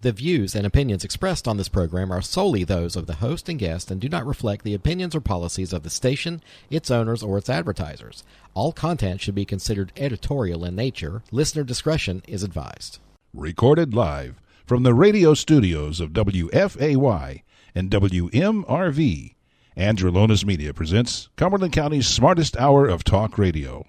The views and opinions expressed on this program are solely those of the host and guest and do not reflect the opinions or policies of the station, its owners, or its advertisers. All content should be considered editorial in nature. Listener discretion is advised. Recorded live from the radio studios of WFAY and WMRV, Androlonis Media presents Cumberland County's smartest hour of talk radio.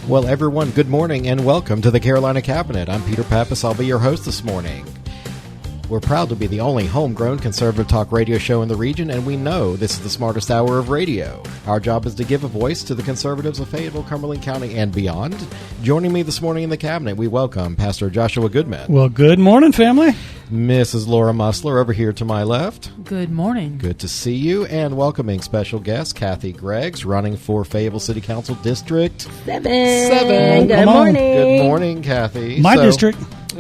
Well, everyone, good morning and welcome to the Carolina Cabinet. I'm Peter Pappas. I'll be your host this morning. We're proud to be the only homegrown conservative talk radio show in the region, and we know this is the smartest hour of radio. Our job is to give a voice to the conservatives of Fayetteville, Cumberland County, and beyond. Joining me this morning in the Cabinet, we welcome Pastor Joshua Goodman. Well, good morning, family. Mrs. Laura Musler over here to my left. Good morning. Good to see you. And welcoming special guest, Kathy Greggs, running for Fayetteville City Council District 7. Good morning. Good morning, Kathy. My district.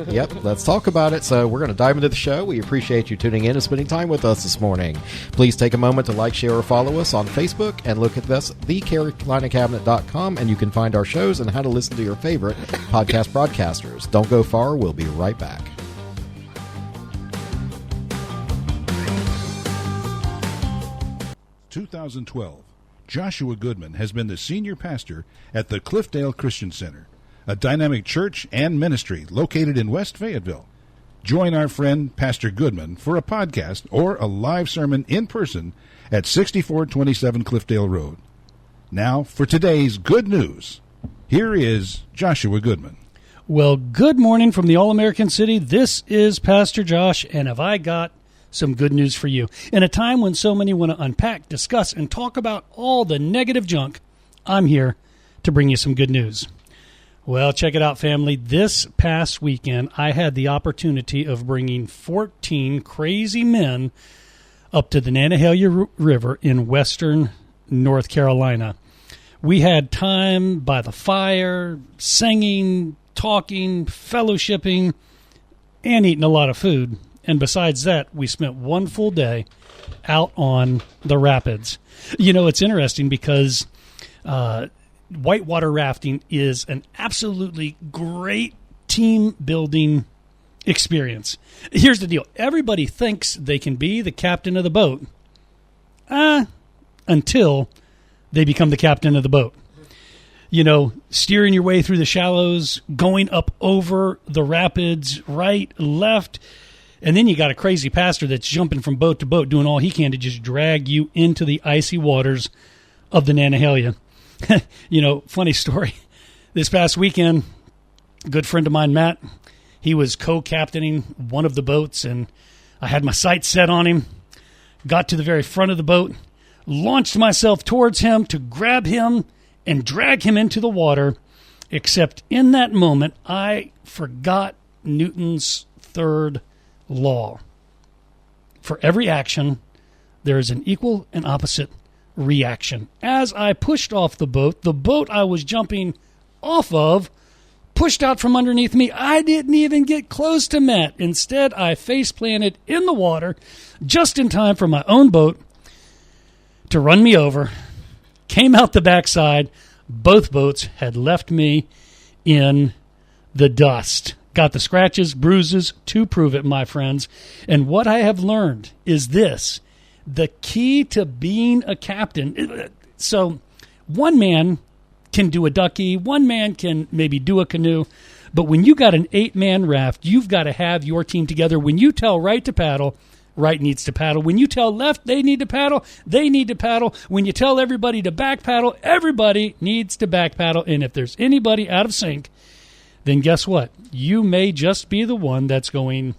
Yep, let's talk about it. So we're going to dive into the show. We appreciate you tuning in and spending time with us this morning. Please take a moment to like, share, or follow us on Facebook and look at us, thecarolinacabinet.com, and you can find our shows and how to listen to your favorite podcast broadcasters. Don't go far. We'll be right back. In 2012, Joshua Goodman has been the senior pastor at the Cliffdale Christian Center, a dynamic church and ministry located in West Fayetteville. Join our friend Pastor Goodman for a podcast or a live sermon in person at 6427 Cliffdale Road. Now for today's good news. Here is Joshua Goodman. Well, good morning from the All-American City. This is Pastor Josh, and have I got some good news for you. In a time when so many want to unpack, discuss, and talk about all the negative junk, I'm here to bring you some good news. Well, check it out, family. This past weekend, I had the opportunity of bringing 14 crazy men up to the Nantahala River in western North Carolina. We had time by the fire, singing, talking, fellowshipping, and eating a lot of food. And besides that, we spent one full day out on the rapids. You know, it's interesting because whitewater rafting is an absolutely great team-building experience. Here's the deal. Everybody thinks they can be the captain of the boat until they become the captain of the boat. You know, steering your way through the shallows, going up over the rapids, right, left. And then you got a crazy pastor that's jumping from boat to boat, doing all he can to just drag you into the icy waters of the Nantahala. You know, funny story. This past weekend, a good friend of mine, Matt, he was co-captaining one of the boats, and I had my sights set on him, got to the very front of the boat, launched myself towards him to grab him and drag him into the water, except in that moment, I forgot Newton's third law. For every action, there is an equal and opposite reaction. As I pushed off the boat I was jumping off of pushed out from underneath me. I didn't even get close to Matt. Instead, I face planted in the water just in time for my own boat to run me over. Came out the backside. Both boats had left me in the dust. Got the scratches, bruises to prove it, my friends. And what I have learned is this: the key to being a captain. So one man can do a ducky, one man can maybe do a canoe, but when you got an 8-man raft, you've got to have your team together. When you tell right to paddle, right needs to paddle. When you tell left, they need to paddle, they need to paddle. When you tell everybody to back paddle, everybody needs to back paddle. And if there's anybody out of sync, then guess what? You may just be the one that's going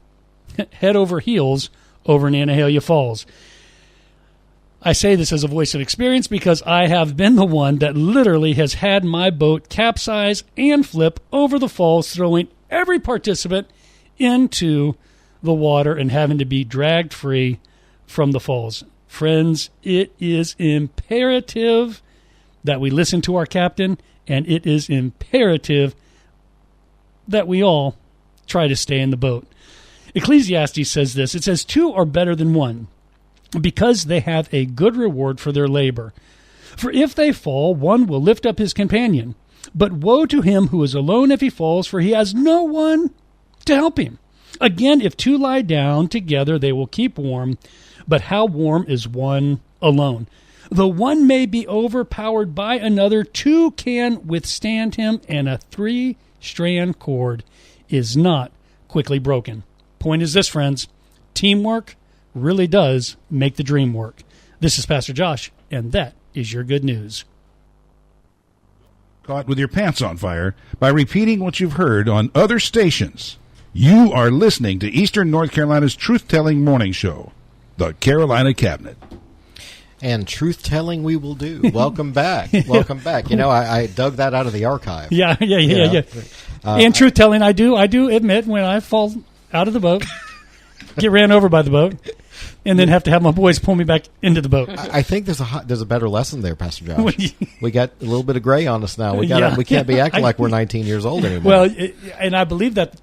head over heels over Nantahala Falls. I say this as a voice of experience because I have been the one that literally has had my boat capsize and flip over the falls, throwing every participant into the water and having to be dragged free from the falls. Friends, it is imperative that we listen to our captain, and it is imperative that we all try to stay in the boat. Ecclesiastes says this. It says, 2 are better than 1, because they have a good reward for their labor. For if they fall, one will lift up his companion. But woe to him who is alone if he falls, for he has no one to help him. Again, if 2 lie down together, they will keep warm. But how warm is one alone? Though one may be overpowered by another, 2 can withstand him, and a 3-strand cord is not quickly broken. Point is this, friends. Teamwork really does make the dream work. This is Pastor Josh, and that is your good news. Caught with your pants on fire by repeating what you've heard on other stations. You are listening to Eastern North Carolina's truth-telling morning show, The Carolina Cabinet. And truth-telling we will do. Welcome back. Welcome back. I dug that out of the archive. Yeah. And truth-telling, I do admit when I fall out of the boat, get ran over by the boat, and then have to have my boys pull me back into the boat. I think there's a better lesson there, Pastor Josh. We got a little bit of gray on us now. We can't be acting like we're 19 years old anymore. Well, and I believe that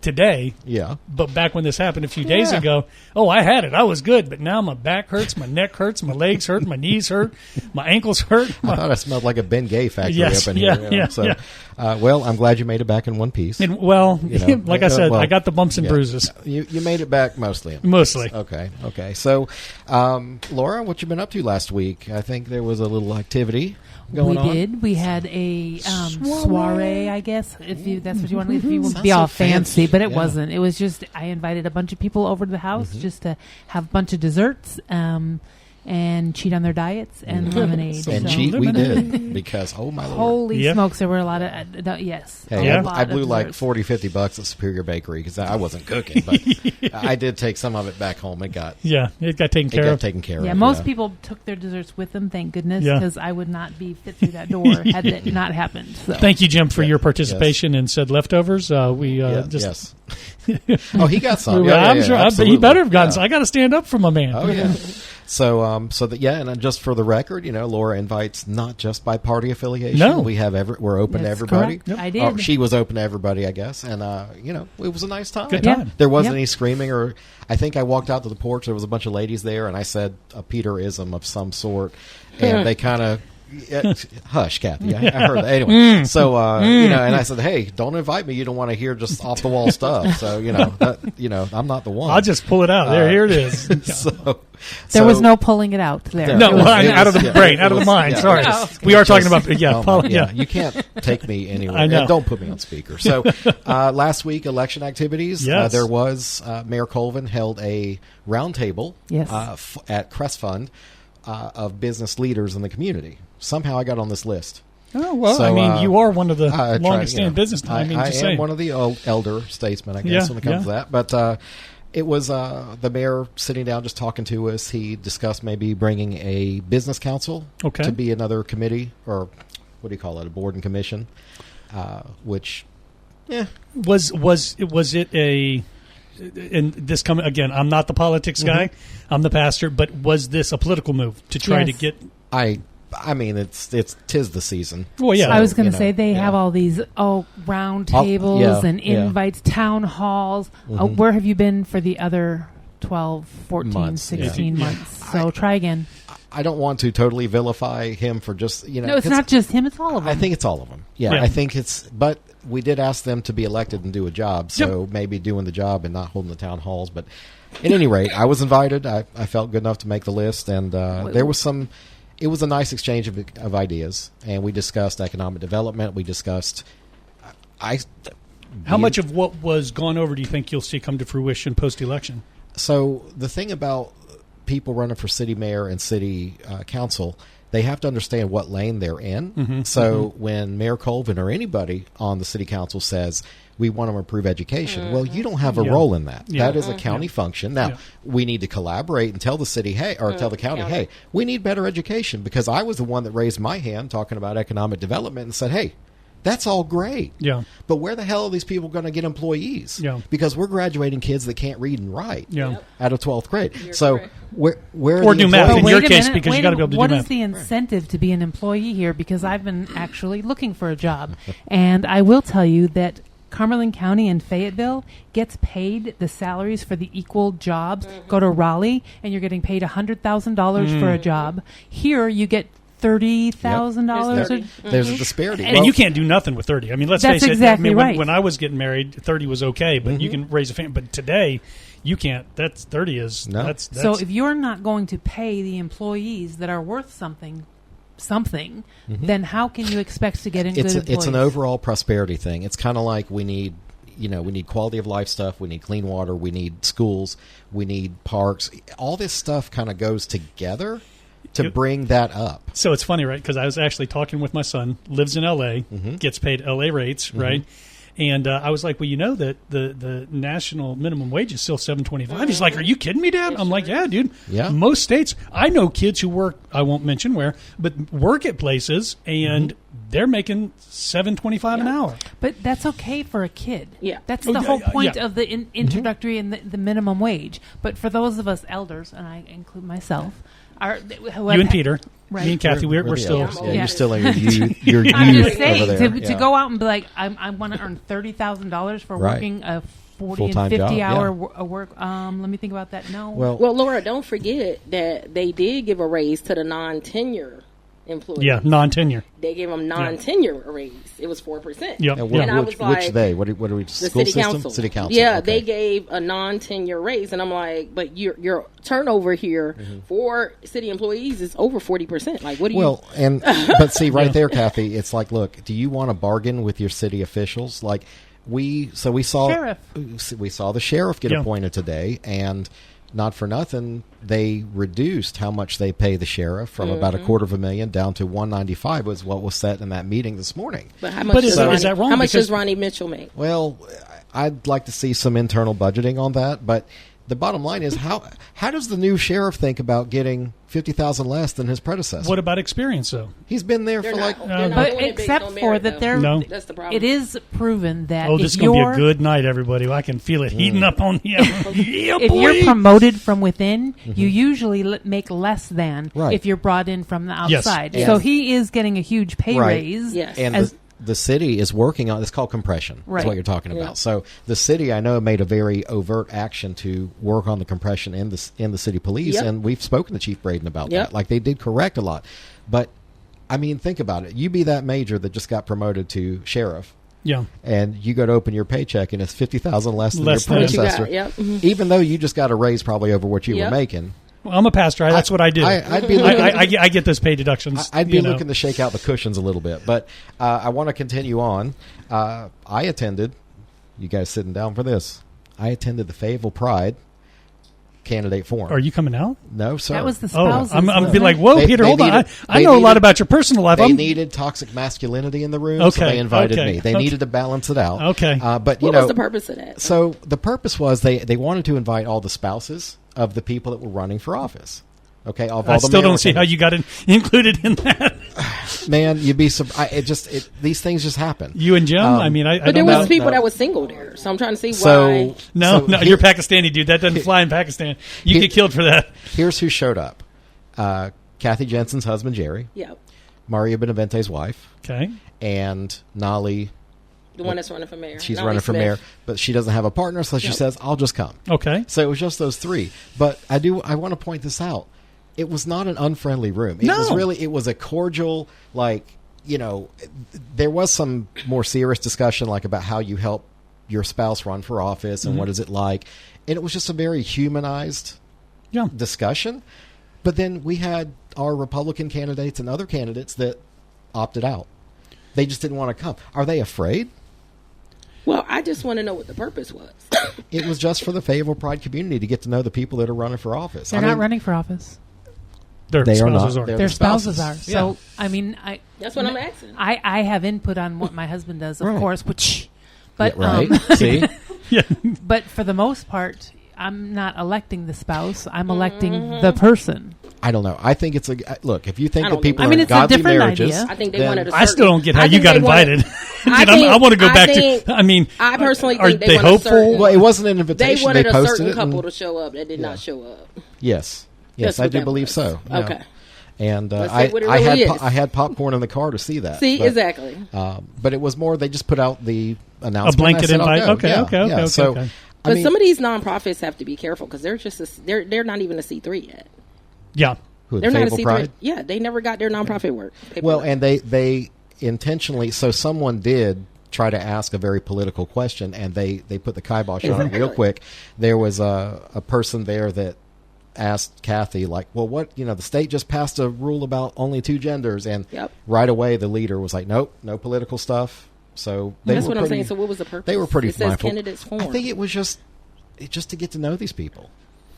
today. Yeah. But back when this happened a few days ago, I had it. I was good, but now my back hurts, my neck hurts, my legs hurt, my knees hurt, my ankles hurt. I thought I smelled like a Ben Gay factory up in here. Well, I'm glad you made it back in one piece. And, like I said, I got the bumps and bruises. You made it back mostly. Mostly. Okay. So, Laura, what you been up to last week? I think there was a little activity going on. We did. We had a soiree, I guess, if that's what you want to. If you want to be all fancy, but it wasn't. It was just I invited a bunch of people over to the house just to have a bunch of desserts. And cheat on their diets and lemonade. And cheat we did because, oh my Lord. Holy smokes, there were a lot of, yes. Hey, I blew like $40-$50 at Superior Bakery because I wasn't cooking, but I did take some of it back home. It got taken care of. Yeah, most people took their desserts with them, thank goodness, because I would not be fit through that door had that not happened. So. Thank you, Jim, for your participation in said leftovers. Yes. Oh, he got some. I'm sure. He better have gotten some. I got to stand up for my man. Oh, yeah. So, and just for the record, Laura invites not just by party affiliation. No. We're open to everybody. Yep. I did. She was open to everybody, I guess. And, it was a nice time. Good time. There wasn't any screaming or I think I walked out to the porch. There was a bunch of ladies there and I said a Peterism of some sort. And they kind of, hush, Kathy. I heard that. Anyway, so, and I said, hey, don't invite me. You don't want to hear just off the wall stuff. So, I'm not the one. I'll just pull it out. Here it is. There was no pulling it out there. No, out of the brain, out of the mind. Sorry. No. We are talking about, you can't take me anywhere. I know. Don't put me on speaker. So, last week, election activities. Yes. There was, Mayor Colvin held a roundtable at Crest Fund of business leaders in the community. Somehow I got on this list. Oh, well, so, you are one of the longest-standing business. I am one of the elder statesmen, I guess, when it comes to that. But it was the mayor sitting down just talking to us. He discussed maybe bringing a business council to be another committee, or what do you call it, a board and commission, which, Was it a... And this coming again, I'm not the politics guy. I'm the pastor. But was this a political move to try to get... I mean, tis the season. Well, yeah. So, I was going to say they have all these round tables and invites, town halls. Where have you been for the other 12, 14, months, 16 months? So try again. I don't want to totally vilify him for just No, it's not just him. It's all of them. I think it's all of them. Yeah. I think but we did ask them to be elected and do a job. So maybe doing the job and not holding the town halls. But at any rate, I was invited. I felt good enough to make the list, and there was some. It was a nice exchange of ideas, and we discussed economic development. We discussed how much of what was gone over do you think you'll see come to fruition post-election? So the thing about people running for city mayor and city council, they have to understand what lane they're in. When Mayor Colvin or anybody on the city council says, we want to improve education. Well, you don't have a role in that. That is a county function. Now, we need to collaborate and tell the city, tell the county, hey, we need better education, because I was the one that raised my hand talking about economic development and said, hey, that's all great. Yeah. But where the hell are these people going to get employees? Yeah. Because we're graduating kids that can't read and write out of 12th grade. You're where or do math in your case, because you got to be able to do math. What is the incentive to be an employee here? Because I've been actually looking for a job. And I will tell you that Cumberland County and Fayetteville gets paid the salaries for the equal jobs. Go to Raleigh, and you're getting paid $100,000 for a job. Here, you get $30,000. There's a disparity. And you can't do nothing with 30. I mean, let's That's face it. exactly I mean, right. when I was getting married, 30 was okay, but you can raise a family. But today, you can't. That's 30 is. No. That's So if you're not going to pay the employees that are worth something, then how can you expect to get in good employees? It's an overall prosperity thing. It's kind of like we need quality of life stuff. We need clean water. We need schools. We need parks. All this stuff kind of goes together to bring that up. So it's funny, right? Because I was actually talking with my son, lives in L.A., gets paid L.A. rates, right? And I was like, well, you know that the national minimum wage is still $7.25. He's like, are you kidding me, Dad? I'm like, yeah, dude. Yeah. Most states, I know kids who work, I won't mention where, but work at places, and they're making $7.25 an hour. But that's okay for a kid. Yeah. That's the whole point yeah. of the introductory and the minimum wage. But for those of us elders, and I include myself, You and Peter, right. me and Kathy, we're the still. elders. Yeah. You're still in your youth I'm just over saying, there. to go out and be like, I want to earn $30,000 for Right. working a 40 Full-time and 50 job, hour yeah. work. Let me think about that. No. Well, Laura, don't forget that they did give a raise to the non-tenure employees. Yeah, non-tenure. They gave them non-tenure a raise. It was 4%. Yep. And I was like, which they? What are we? the School city system? council. City council. Yeah, okay. they gave a non-tenure raise, and I'm like, but your turnover here for city employees is over 40%. Like, what do you? Well, but see, right there, Kathy, it's like, look, do you want to bargain with your city officials? Like, we saw Sheriff. We saw the sheriff get Yeah. appointed today, and not for nothing, they reduced how much they pay the sheriff from about $250,000 down to $195,000 was what was set in that meeting this morning. but how much But does is that wrong? How much Because- does Ronnie Mitchell make? Well, I'd like to see some internal budgeting on that, but the bottom line is how does the new sheriff think about getting $50,000 less than his predecessor? What about experience, though? He's been there They're for not, like they're not But doing it based except on for merit, that though. they're, No. That's the problem. it is proven that Oh, if this is going to be you're a good night, everybody. I can feel it heating up on you. Yeah, if boy. you're promoted from within, you usually make less than Right. if you're brought in from the Yes. outside. And- So he is getting a huge pay Right. raise. Yes. and as- the city is working on it's called compression. Right. That's what you're talking about. Yeah. So the city, I know, made a very overt action to work on the compression in the city police, Yep. and we've spoken to Chief Braden about Yep. that. Like, they did correct a lot, but I mean, think about it. You be that major that just got promoted to sheriff, Yeah. and you go to open your paycheck, and it's $50,000 less than Less your than what you got, predecessor. yep. Even though you just got a raise probably over what you Yep. were making. Well, I'm a pastor. That's what I do. I'd be looking. I get those pay deductions. I'd be you know. looking to shake out the cushions a little bit, but I want to continue on. I attended. You guys sitting down for this? I attended the Fayetteville Pride candidate forum. Are you coming out? No, sir. That was the Oh, spouses. I'm wasn't be it? like, whoa, They- Peter, they hold on. needed- I they know a lot needed- about your personal life. They I'm, needed toxic masculinity in the room, so Okay, they invited okay, me. They okay. needed to balance it out. Okay. But you What know, was the purpose of that? so the purpose was they wanted to invite all the spouses of the people that were running for office. Okay, of all I the still mayoral don't see how you got included in that. Man, you'd be these things just happen. You and Jim? I mean, I But there don't was know. people No. that was single there, so I'm trying to see So why. No, so no, here- you're Pakistani, dude. That doesn't fly in Pakistan. You Here- get killed for that. Here's who showed up: Kathy Jensen's husband Jerry, Yeah, Maria Benavente's wife, Okay. and Nolly. the one that's running for mayor. She's Nolly running for Smith. mayor, but she doesn't have a partner, so she Yep. says, "I'll just come." Okay. So it was just those three. But I want to point this out. It was not an unfriendly room. It was No. really, it was a cordial, like, you know, there was some more serious discussion, like about how you help your spouse run for office and what is it like. And it was just a very humanized Yeah. discussion. But then we had our Republican candidates and other candidates that opted out. They just didn't want to come. Are they afraid? Well, I just want to know what the purpose was. It was just for the Fayetteville Pride community to get to know the people that are running for office. They're not running for office. Their They are spouses not. are. They're Their the spouses spouses. are. Yeah. So, I mean, That's what I'm asking. I have input on what my husband does, of Right. course, which, but Yeah, right? See? Yeah. but for the most part, I'm not electing the spouse. I'm electing the person. I don't know. I think it's a look. If you think I that don't people think- I are mean, in it's a godly different marriages, idea. I think they then- wanted a I still don't get how I you think got they wanted- invited. I Again, I want to go think- back I think- to. I mean, I personally are think they they want a hopeful? certain- Well, it wasn't an They invitation. wanted a posted certain it. couple And, to show up that did Yeah. not show up. yes, That's I what do that believe was. so. Yeah. Okay. And Let's say what it really is. I had popcorn in the car to see that. Exactly. But it was more, they just put out the announcement. A blanket invite? Okay. So, But some of these nonprofits have to be careful because they're just they're not even a C3 yet. Yeah. Who, they're not a C3. Pride? Yeah, they never got their nonprofit work. Well, and they intentionally, so someone did try to ask a very political question, and they put the kibosh on it real quick. There was a person there that asked Kathy, like, well, what, the state just passed a rule about only 2 genders, and right away the leader was like, nope, no political stuff. So that's what I'm saying. So what was the purpose? They were pretty mindful. Says candidates form. I think it was just to get to know these people.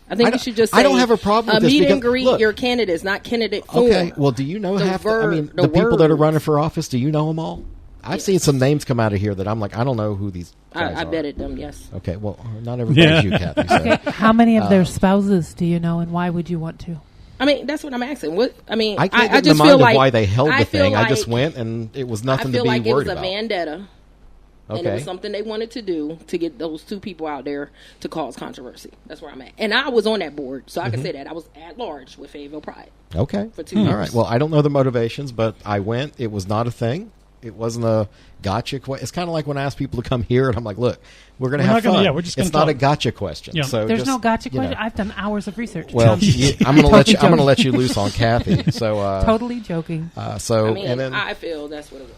I think you should just say, I don't have a problem with this. Meet and greet your candidates, not candidate form. Okay, well, do you know the people that are running for office, do you know them all? I've seen some names come out of here that I'm like, I don't know who these guys are. I betted them, yes. Okay, well, not everybody's you, Kathy. So. Okay. How many of their spouses do you know, and why would you want to? I mean, that's what I'm asking. I can't I get just in the mind feel of like why they held the thing. like, I just went, and it was nothing to be worried about. I feel like it was a vendetta. Okay. And it was something they wanted to do to get those 2 people out there to cause controversy. That's where I'm at. And I was on that board, so I can say that. I was at large with Fayetteville Pride. Okay. For 2 years. All right. Well, I don't know the motivations, but I went. It was not a thing. It wasn't a gotcha question. It's kind of like when I ask people to come here, and I'm like, look, we're going to have fun. We're just it's not a gotcha question. Yeah. So there's no gotcha question. I've done hours of research. Well, I'm going to let you loose on Kathy. So totally joking. So I mean, and then, I feel that's what it was.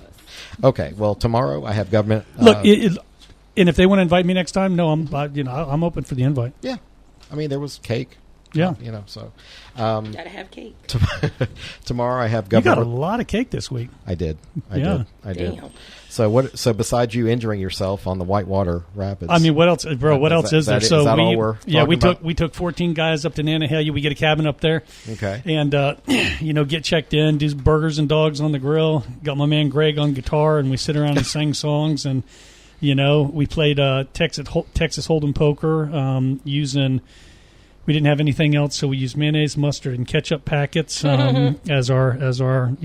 Okay. Well, tomorrow I have government. Look, and if they want to invite me next time, no, I'm open for the invite. Yeah, I mean there was cake. Yeah, so gotta have cake. Tomorrow I have government. You got a lot of cake this week. I did. I Damn. did. So what? So besides you injuring yourself on the Whitewater Rapids, I mean, what else, bro? What else is there? So we took 14 guys up to Nanahalia. We get a cabin up there. Okay, and get checked in, do burgers and dogs on the grill. Got my man Greg on guitar, and we sit around and sing songs, and we played Texas Hold'em poker using. We didn't have anything else, so we used mayonnaise, mustard, and ketchup packets as our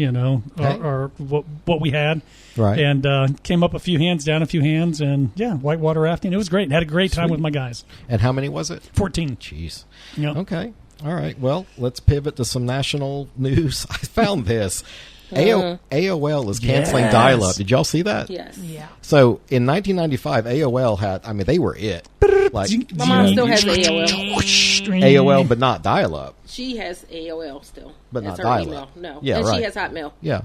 what we had. Right. And came up a few hands, down a few hands, and whitewater rafting. It was great. Had a great time with my guys. And how many was it? 14. Jeez. Yep. Okay. All right. Well, let's pivot to some national news. I found this. AOL is canceling dial-up. Did y'all see that? Yes. Yeah. So in 1995, AOL had. I mean, they were it. Like my mom still has AOL. AOL, but not dial-up. She has AOL still, but not her dial-up. Email. No. Yeah, and right. she has Hotmail. Yeah.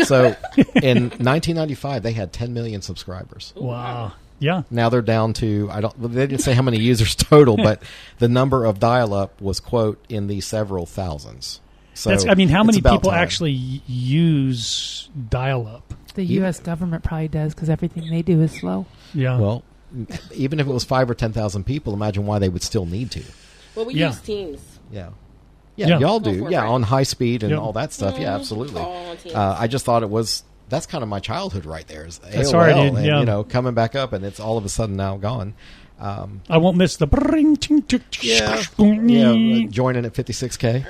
So in 1995, they had 10 million subscribers. Wow. Yeah. Now they're down to they didn't say how many users total, but the number of dial-up was quote in the several thousands. So how many people time. actually use dial-up? The U.S. government probably does because everything they do is slow. Yeah. Well, even if it was 5,000 or 10,000 people, imagine why they would still need to. Well, we use Teams. Yeah, y'all do. Yeah, on high speed and Yep. all that stuff. Yeah, absolutely. All on Teams. I just thought that's kind of my childhood right there. Is AOL, Sorry, dude. and coming back up, and it's all of a sudden now gone. I won't miss the joining at 56K.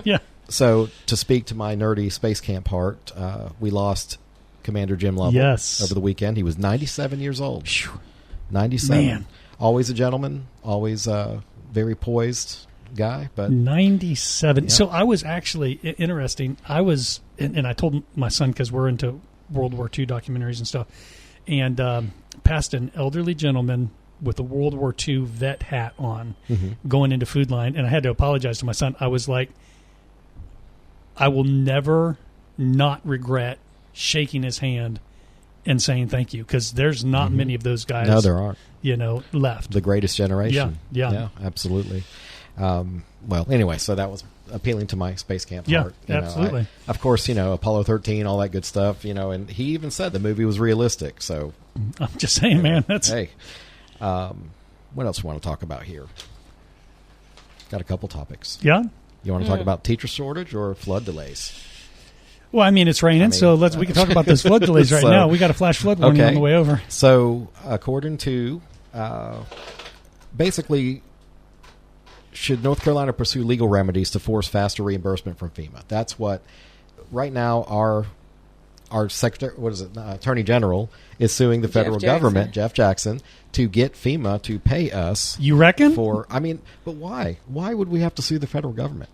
Yeah. So to speak to my nerdy space camp heart, we lost Commander Jim Lovell over the weekend. He was 97 years old. 97. Man. Always a gentleman, always a very poised guy. But 97. Yeah. So I was actually interesting. I was, and I told my son because we're into World War II documentaries and stuff, and passed an elderly gentleman with a World War II vet hat on going into Food Line, and I had to apologize to my son. I was like, I will never not regret shaking his hand and saying thank you, because there's not many of those guys. No, there aren't. Left. The greatest generation. Yeah, absolutely. Well, anyway, so that was appealing to my space camp heart. Absolutely. Of course, Apollo 13, all that good stuff. And he even said the movie was realistic. So I'm just saying, man. That's hey. What else do we want to talk about here? Got a couple topics. Yeah. You want to talk about teacher shortage or flood delays? Well, I mean, it's raining, so we can talk about those flood delays right now. We got a flash flood warning on the way over. So, according to, basically, should North Carolina pursue legal remedies to force faster reimbursement from FEMA? That's what, right now, our secretary, Attorney General, is suing the federal government, Jeff Jackson, to get FEMA to pay us. You reckon? But why? Why would we have to sue the federal government?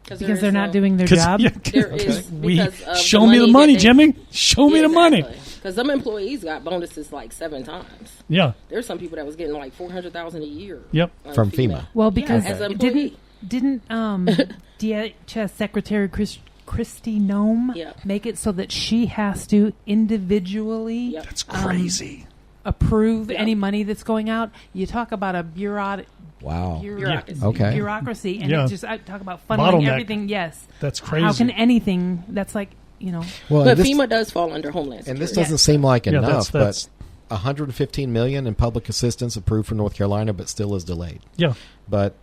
Because they're not doing their job. There is show me the money, Jimmy. Show me the money. Because some employees got bonuses like 7 times. Yeah, there's some people that was getting like $400,000 a year. Yep, from FEMA. Well, because as an employee. didn't DHS Secretary Christy Nome make it so that she has to individually that's crazy. Approve any money that's going out? You talk about a bureaucracy. Okay. Bureaucracy, and it's just I talk about funneling Bottleneck. Everything. Yes, that's crazy. How can anything? That's like Well, but FEMA does fall under Homeland Security. And this doesn't seem like enough, that's but $115 million in public assistance approved for North Carolina, but still is delayed. Yeah, but.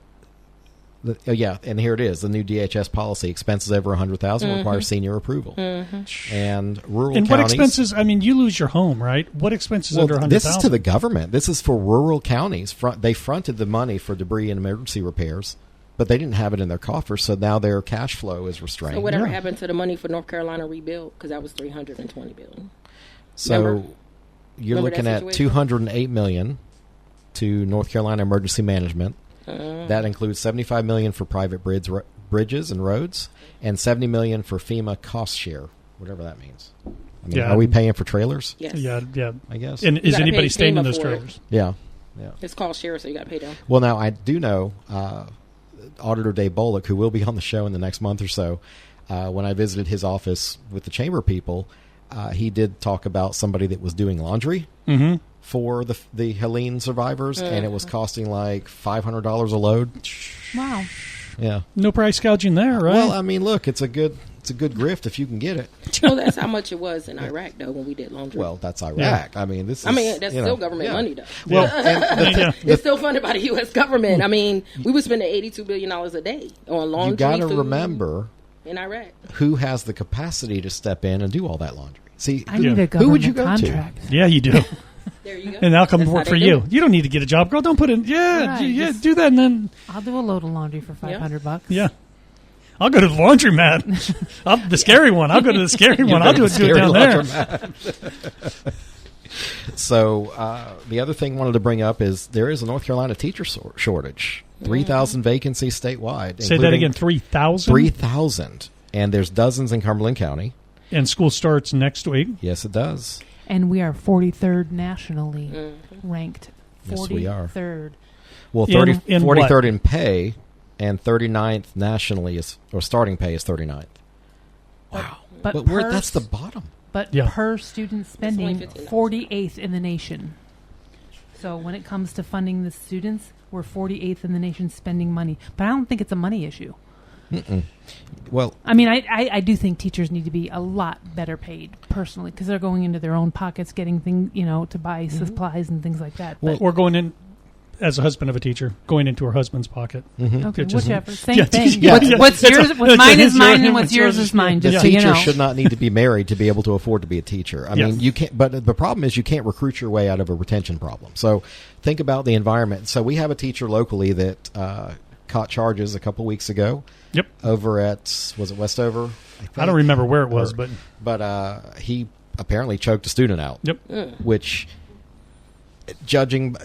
And here it is. The new DHS policy: expenses over $100,000 require senior approval, and rural and counties. What expenses? I mean, you lose your home, right? What expenses under $100,000? This is to the government. This is for rural counties. They fronted the money for debris and emergency repairs, but they didn't have it in their coffers, so now their cash flow is restrained. So whatever happened to the money for North Carolina rebuild? Because that was $320 billion. So you're looking at $208 million to North Carolina Emergency Management. That includes $75 million for private bridges and roads, and $70 million for FEMA cost share, whatever that means. I mean, are we paying for trailers? Yes. Yeah. I guess. And is anybody staying in those trailers? Yeah. It's cost share, so you got to pay them. Well, now I do know Auditor Dave Bullock, who will be on the show in the next month or so. When I visited his office with the chamber people, he did talk about somebody that was doing laundry. Mm-hmm. For the Helene survivors, and it was costing like $500 a load. Wow. Yeah. No price gouging there, right? Well, I mean, look, it's a good grift if you can get it. Well, that's how much it was in Iraq, though, when we did laundry. Well, that's Iraq. Yeah. I mean, that's still government money, though. Well, it's still funded by the U.S. government. I mean, we were spending $82 billion a day on laundry. You got to food remember in Iraq who has the capacity to step in and do all that laundry. See, I need a government who would you go contract. to? Yeah, you do. There you go. And I'll come work for you. You don't need to get a job, girl. Don't put in. Yeah, do that, and then I'll do a load of laundry for $500. Yeah. I'll go to the laundromat. The scary one. I'll go to the scary one. I'll do it down there. So the other thing I wanted to bring up is there is a North Carolina teacher shortage. 3,000 vacancies statewide. Say that again, 3,000? 3,000. And there's dozens in Cumberland County. And school starts next week. Yes, it does. And we are 43rd nationally ranked. 43rd. Yes, we are. 43rd. Well, 43rd in pay, and 39th nationally or starting pay is 39th. Wow. But that's the bottom. But per student spending, 48th in the nation. So when it comes to funding the students, we're 48th in the nation spending money. But I don't think it's a money issue. Mm-mm. Well, I mean, I do think teachers need to be a lot better paid personally because they're going into their own pockets, getting things, to buy supplies and things like that. Well, or going in as a husband of a teacher, going into her husband's pocket. Okay, whichever. Same thing. Yeah. What's yours? What's mine is mine, and what's yours is mine. The Just so you teacher know. should not need to be married to be able to afford to be a teacher. I mean, you can't. But the problem is, you can't recruit your way out of a retention problem. So think about the environment. So we have a teacher locally that caught charges a couple weeks ago. Yep. Over at, was it Westover? I don't remember where it was, but he apparently choked a student out. Yep. Which, judging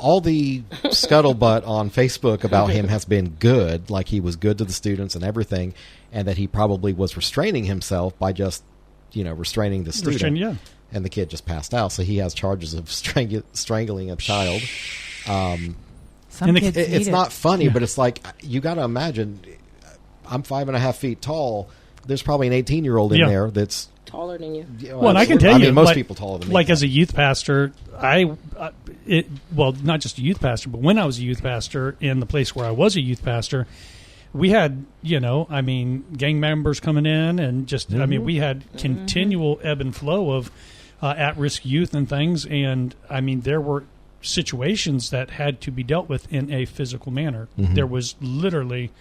all the scuttlebutt on Facebook about him has been good, like he was good to the students and everything, and that he probably was restraining himself by just, restraining the student. And the kid just passed out, so he has charges of strangling a child. It's not funny, but it's like, you got to imagine, I'm 5.5 feet tall. There's probably an 18-year-old in there that's taller than you. Well, and I can tell you, most people taller than me. Like as a youth pastor, not just a youth pastor, but when I was a youth pastor in the place where I was a youth pastor, we had, gang members coming in and just, we had continual ebb and flow of at-risk youth and things. And, there were situations that had to be dealt with in a physical manner. There was literally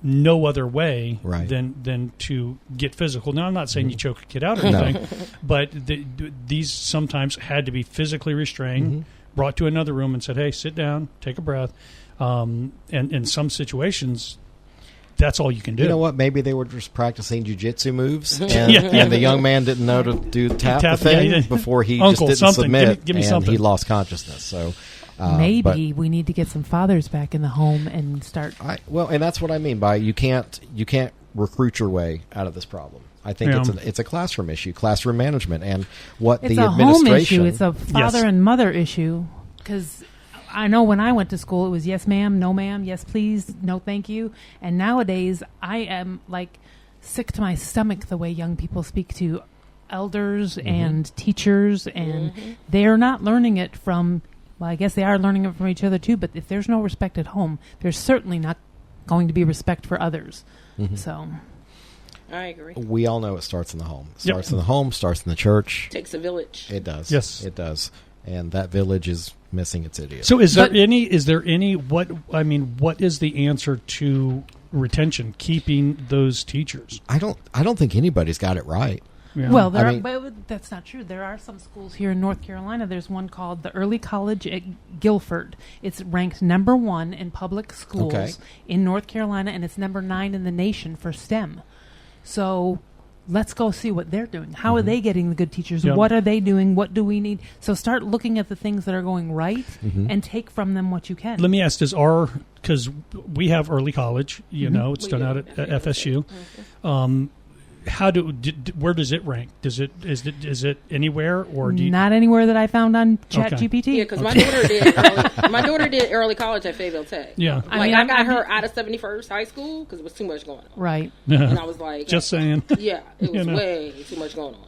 no other way than to get physical. Now, I'm not saying you choke a kid out or anything, but these sometimes had to be physically restrained, brought to another room and said, hey, sit down, take a breath. And in some situations, that's all you can do. You know what? Maybe they were just practicing jiu-jitsu moves, and the young man didn't know to tap the thing before he just didn't submit, give me and something. he lost consciousness. So Maybe we need to get some fathers back in the home and start. And that's what I mean by you can't recruit your way out of this problem. I think it's a classroom issue, classroom management, and what it's the a administration. Home issue. It's a father and mother issue. Because I know when I went to school, it was yes, ma'am, no, ma'am, yes, please, no, thank you. And nowadays, I am like sick to my stomach the way young people speak to elders and teachers, and they're not learning it from. Well, I guess they are learning it from each other too. But if there's no respect at home, there's certainly not going to be respect for others. So. I agree. We all know it starts in the home. It starts in the home, starts in the church. Takes a village. It does. Yes. It does. And that village is missing its idiot. So what is the answer to retention, keeping those teachers? I don't think anybody's got it right. Yeah. Well, but that's not true. There are some schools here in North Carolina. There's one called the Early College at Guilford. It's ranked number 1 in public schools in North Carolina, and it's number 9 in the nation for STEM. So let's go see what they're doing. How are they getting the good teachers? Yep. What are they doing? What do we need? So start looking at the things that are going right and take from them what you can. Let me ask, because we have early college, it's done out at FSU. Where does it rank? Is it anywhere, or not anywhere that I found on ChatGPT? Yeah, because my daughter did early college at Fayetteville Tech. Yeah, I got her out of 71st High School because it was too much going on. Right, and I was like, just saying. Yeah, it was way too much going on.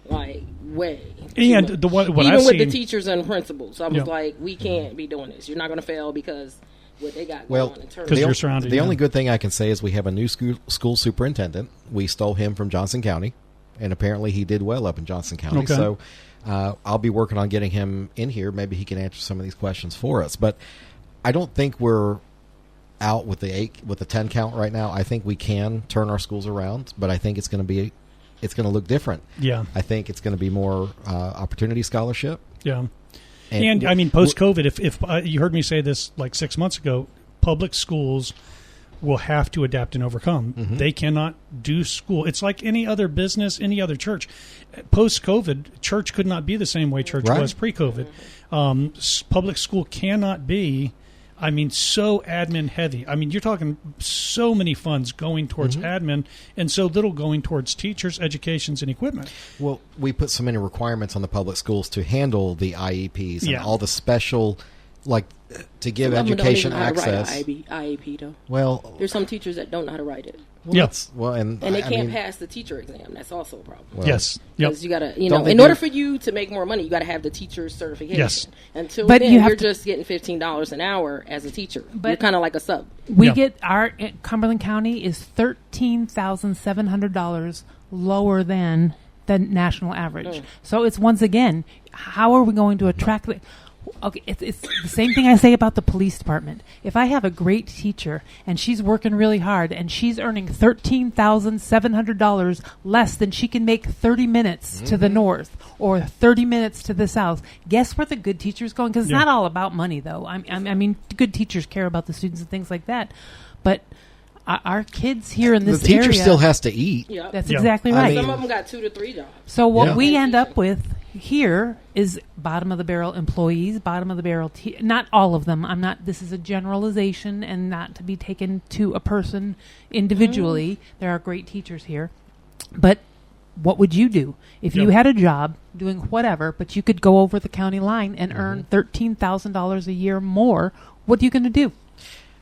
Like way. And much. What even I've with seen, the teachers and principals, I was like, we can't be doing this. You're not going to fail because. What they got going on in terms because you're surrounded. The only good thing I can say is we have a new school superintendent. We stole him from Johnson County, and apparently he did well up in Johnson County. Okay. So I'll be working on getting him in here. Maybe he can answer some of these questions for us. But I don't think we're out with the 10 count right now. I think we can turn our schools around, but I think it's going to look different. Yeah, I think it's going to be more opportunity scholarship. Yeah. And I mean, post-COVID, if you heard me say this like 6 months ago, public schools will have to adapt and overcome. They cannot do school. It's like any other business, any other church. Post-COVID, church could not be the same way church was pre-COVID. Public school cannot be, so admin heavy. You're talking so many funds going towards admin and so little going towards teachers, educations, and equipment. Well, we put so many requirements on the public schools to handle the IEPs and all the special, to give education access. IEP though. Well, there's some teachers that don't know how to write it. And they can't pass the teacher exam. That's also a problem. Well, yes. Because you got to, in order for you to make more money, you got to have the teacher's certification. Yes. Until then, you're just getting $15 an hour as a teacher. But you're kind of like a sub. We get Cumberland County is $13,700 lower than the national average. So it's once again, how are we going to attract the... Okay, it's the same thing I say about the police department. If I have a great teacher and she's working really hard and she's earning $13,700 less than she can make 30 minutes to the north or 30 minutes to the south, guess where the good teacher's going? Because it's not all about money, though. I mean, good teachers care about the students and things like that. But our kids here in this area... The teacher still has to eat. Yep. That's exactly right. Some of them got 2 to 3 jobs. So what we end up with here is bottom of the barrel employees, bottom of the barrel not all of them. This is a generalization and not to be taken to a person individually. There are great teachers here. But what would you do if you had a job doing whatever, but you could go over the county line and earn $13,000 a year more? What are you going to do?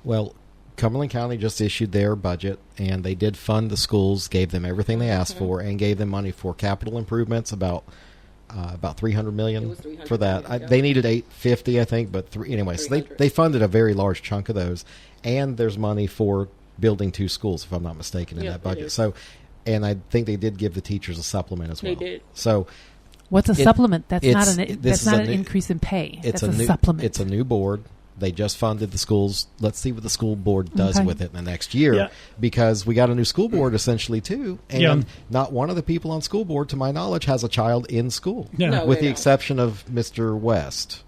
Well, Cumberland County just issued their budget, and they did fund the schools, gave them everything they asked for, and gave them money for capital improvements, about $300 million for that. They needed $850, I think, but anyway, so they funded a very large chunk of those, and there's money for building 2 schools, if I'm not mistaken, in that budget. So, and I think they did give the teachers a supplement as well. They did. So, what's a supplement? That's not an increase in pay. That's a supplement. It's a new board. They just funded the schools. Let's see what the school board does with it in the next year, because we got a new school board essentially too, and not one of the people on school board, to my knowledge, has a child in school, with the exception of Mr. West,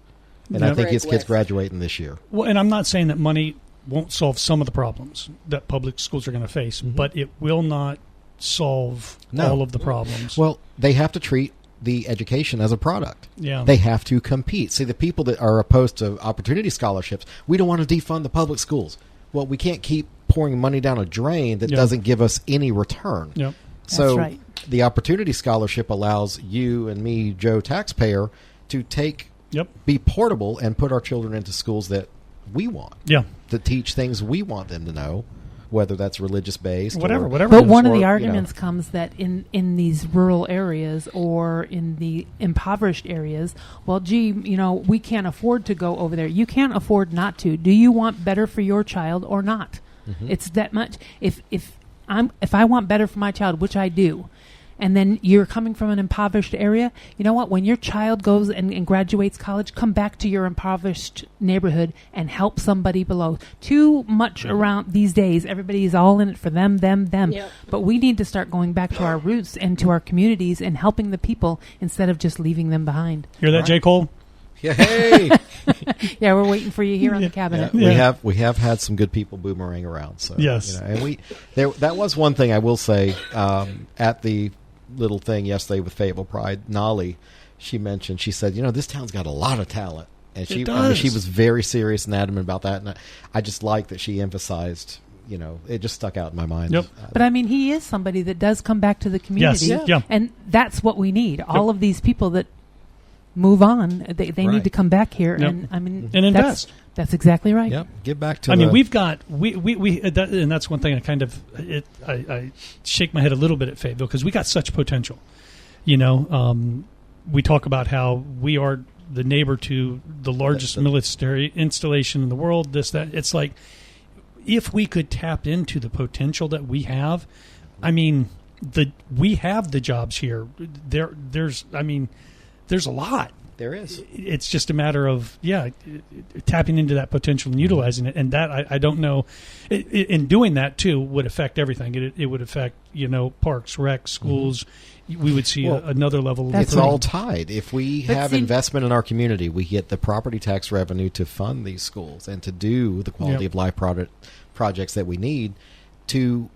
and I think his kid's graduating this year. Well, and I'm not saying that money won't solve some of the problems that public schools are going to face, but it will not solve all of the problems. Well, they have to treat the education as a product. Yeah. They have to compete. See, the people that are opposed to opportunity scholarships, we don't want to defund the public schools. Well, we can't keep pouring money down a drain that doesn't give us any return. Yep. So That's right. the opportunity scholarship allows you and me, Joe taxpayer, to be portable and put our children into schools that we want. Yeah. To teach things we want them to know, whether that's religious based, whatever. But one of the arguments comes that in these rural areas or in the impoverished areas, well, gee, we can't afford to go over there. You can't afford not to. Do you want better for your child or not? Mm-hmm. It's that much. If I want better for my child, which I do, and then you're coming from an impoverished area, you know what? When your child goes and graduates college, come back to your impoverished neighborhood and help somebody below. Too much around these days. Everybody's all in it for them. Yep. But we need to start going back to our roots and to our communities and helping the people instead of just leaving them behind. Hear that, right. J. Cole? Yeah, hey! Yeah, we're waiting for you here on the cabinet. Yeah, we have had some good people boomerang around. So yes, and that was one thing I will say at the little thing yesterday with Fayetteville Pride. Nolly, she said, this town's got a lot of talent, and she was very serious and adamant about that. And I just like that she emphasized. It just stuck out in my mind. Yep. But I mean, he is somebody that does come back to the community, yes. And that's what we need. All of these people that move on, they need to come back here, and I mean, and invest. That's exactly right. Yep. Give back to. I mean, we've got and that's one thing I shake my head a little bit at Fayetteville because we got such potential. We talk about how we are the neighbor to the largest military installation in the world. This, that. It's like if we could tap into the potential that we have. I mean, we have the jobs here. There's a lot. There is. It's just a matter of tapping into that potential and utilizing it, and that I don't know. In doing that too would affect everything. It would affect parks, rec, schools. Mm-hmm. We would see another level. It's all tied. If we have investment in our community, we get the property tax revenue to fund these schools and to do the quality of life projects that we need to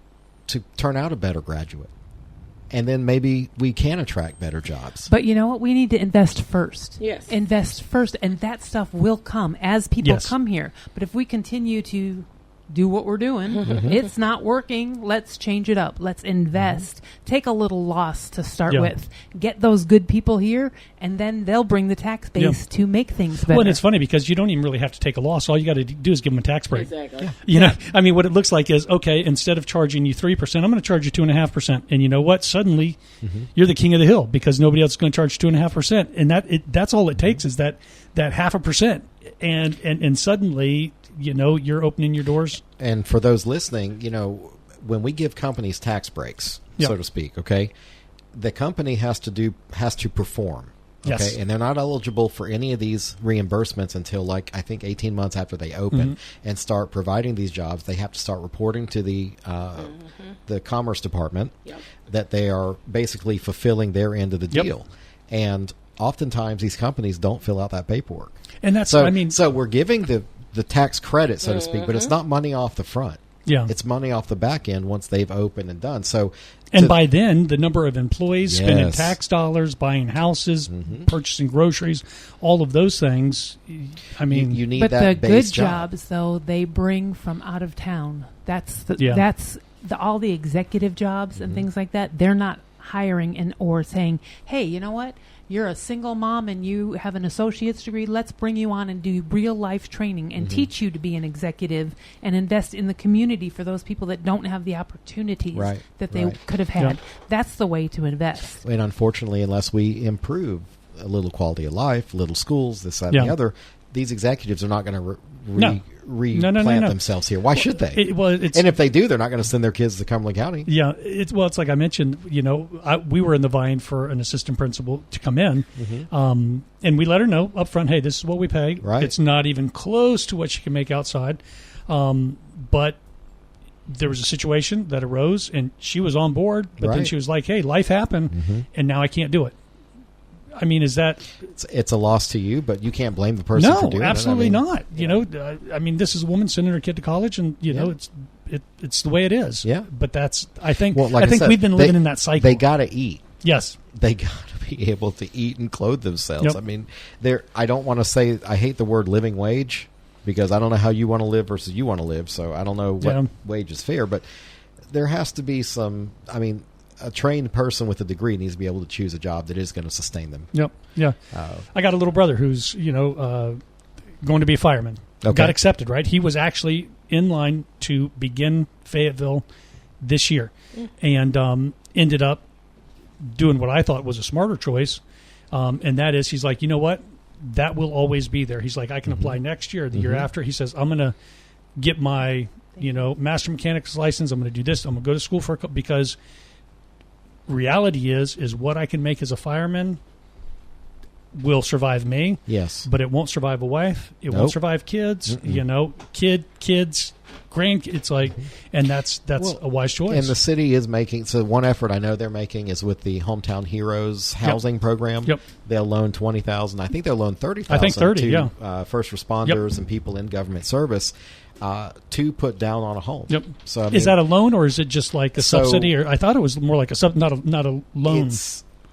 turn out a better graduate. And then maybe we can attract better jobs. But you know what? We need to invest first. Yes. Invest first, and that stuff will come as people come here. But if we continue to do what we're doing, it's not working, let's change it up. Let's invest. Take a little loss to start with. Get those good people here, and then they'll bring the tax base to make things better. Well, and it's funny because you don't even really have to take a loss. All you got to do is give them a tax break. Exactly. I mean, what it looks like is, okay, instead of charging you 3%, I'm going to charge you 2.5%. And you know what? Suddenly, you're the king of the hill because nobody else is going to charge 2.5%. And that's all it takes is that 0.5%. And suddenly, you're opening your doors. And for those listening, when we give companies tax breaks, so to speak, okay, the company has to perform. Okay, yes. And they're not eligible for any of these reimbursements until I think 18 months after they open and start providing these jobs. They have to start reporting to the Commerce Department that they are basically fulfilling their end of the deal. And oftentimes these companies don't fill out that paperwork. And that's so we're giving the tax credit, so to speak, but it's not money off the front. Yeah. It's money off the back end once they've opened and done. And by then, the number of employees spending tax dollars, buying houses, purchasing groceries, all of those things, I mean... You need but that the base good jobs, though, they bring from out of town. That's all the executive jobs and things like that. They're not hiring or saying, hey, you know what? You're a single mom and you have an associate's degree. Let's bring you on and do real life training and teach you to be an executive and invest in the community for those people that don't have the opportunities that they could have had. That's the way to invest. And unfortunately, unless we improve a little quality of life, little schools, this, that, and the other, these executives are not going to replant themselves here. Why should they? And if they do, they're not going to send their kids to Cumberland County. Yeah, it's like I mentioned. We were in the vying for an assistant principal to come in, and we let her know up front, hey, this is what we pay. Right. It's not even close to what she can make outside, but there was a situation that arose, and she was on board, but then she was like, hey, life happened, and now I can't do it. I mean, is that... It's a loss to you, but you can't blame the person for doing it. No, absolutely not. I mean, this is a woman sending her kid to college, and, it's the way it is. Yeah. But that's... I think I said, we've been living in that cycle. They got to eat. Yes. They got to be able to eat and clothe themselves. Yep. I mean, I don't want to say, I hate the word living wage, because I don't know how you want to live versus you want to live, so I don't know what wage is fair, but there has to be some, I mean, a trained person with a degree needs to be able to choose a job that is going to sustain them. Yep. Yeah. I got a little brother who's, going to be a fireman. Okay. Got accepted, right? He was actually in line to begin Fayetteville this year, and ended up doing what I thought was a smarter choice, and that is, he's like, you know what? That will always be there. He's like, I can apply next year, the year after. He says, I'm going to get my, master mechanic's license. I'm going to do this. I'm going to go to school for because reality is what I can make as a fireman will survive me. Yes. But it won't survive a wife. It won't survive kids, kids, grandkids. It's like, and that's a wise choice. And the city is making, so one effort I know they're making is with the Hometown Heroes housing program. Yep. They'll loan $20,000. I think they'll loan $30,000 I think 30, to first responders and people in government service to put down on a home. Yep. So I mean, is that a loan or is it just like a subsidy? Or I thought it was more like not a loan.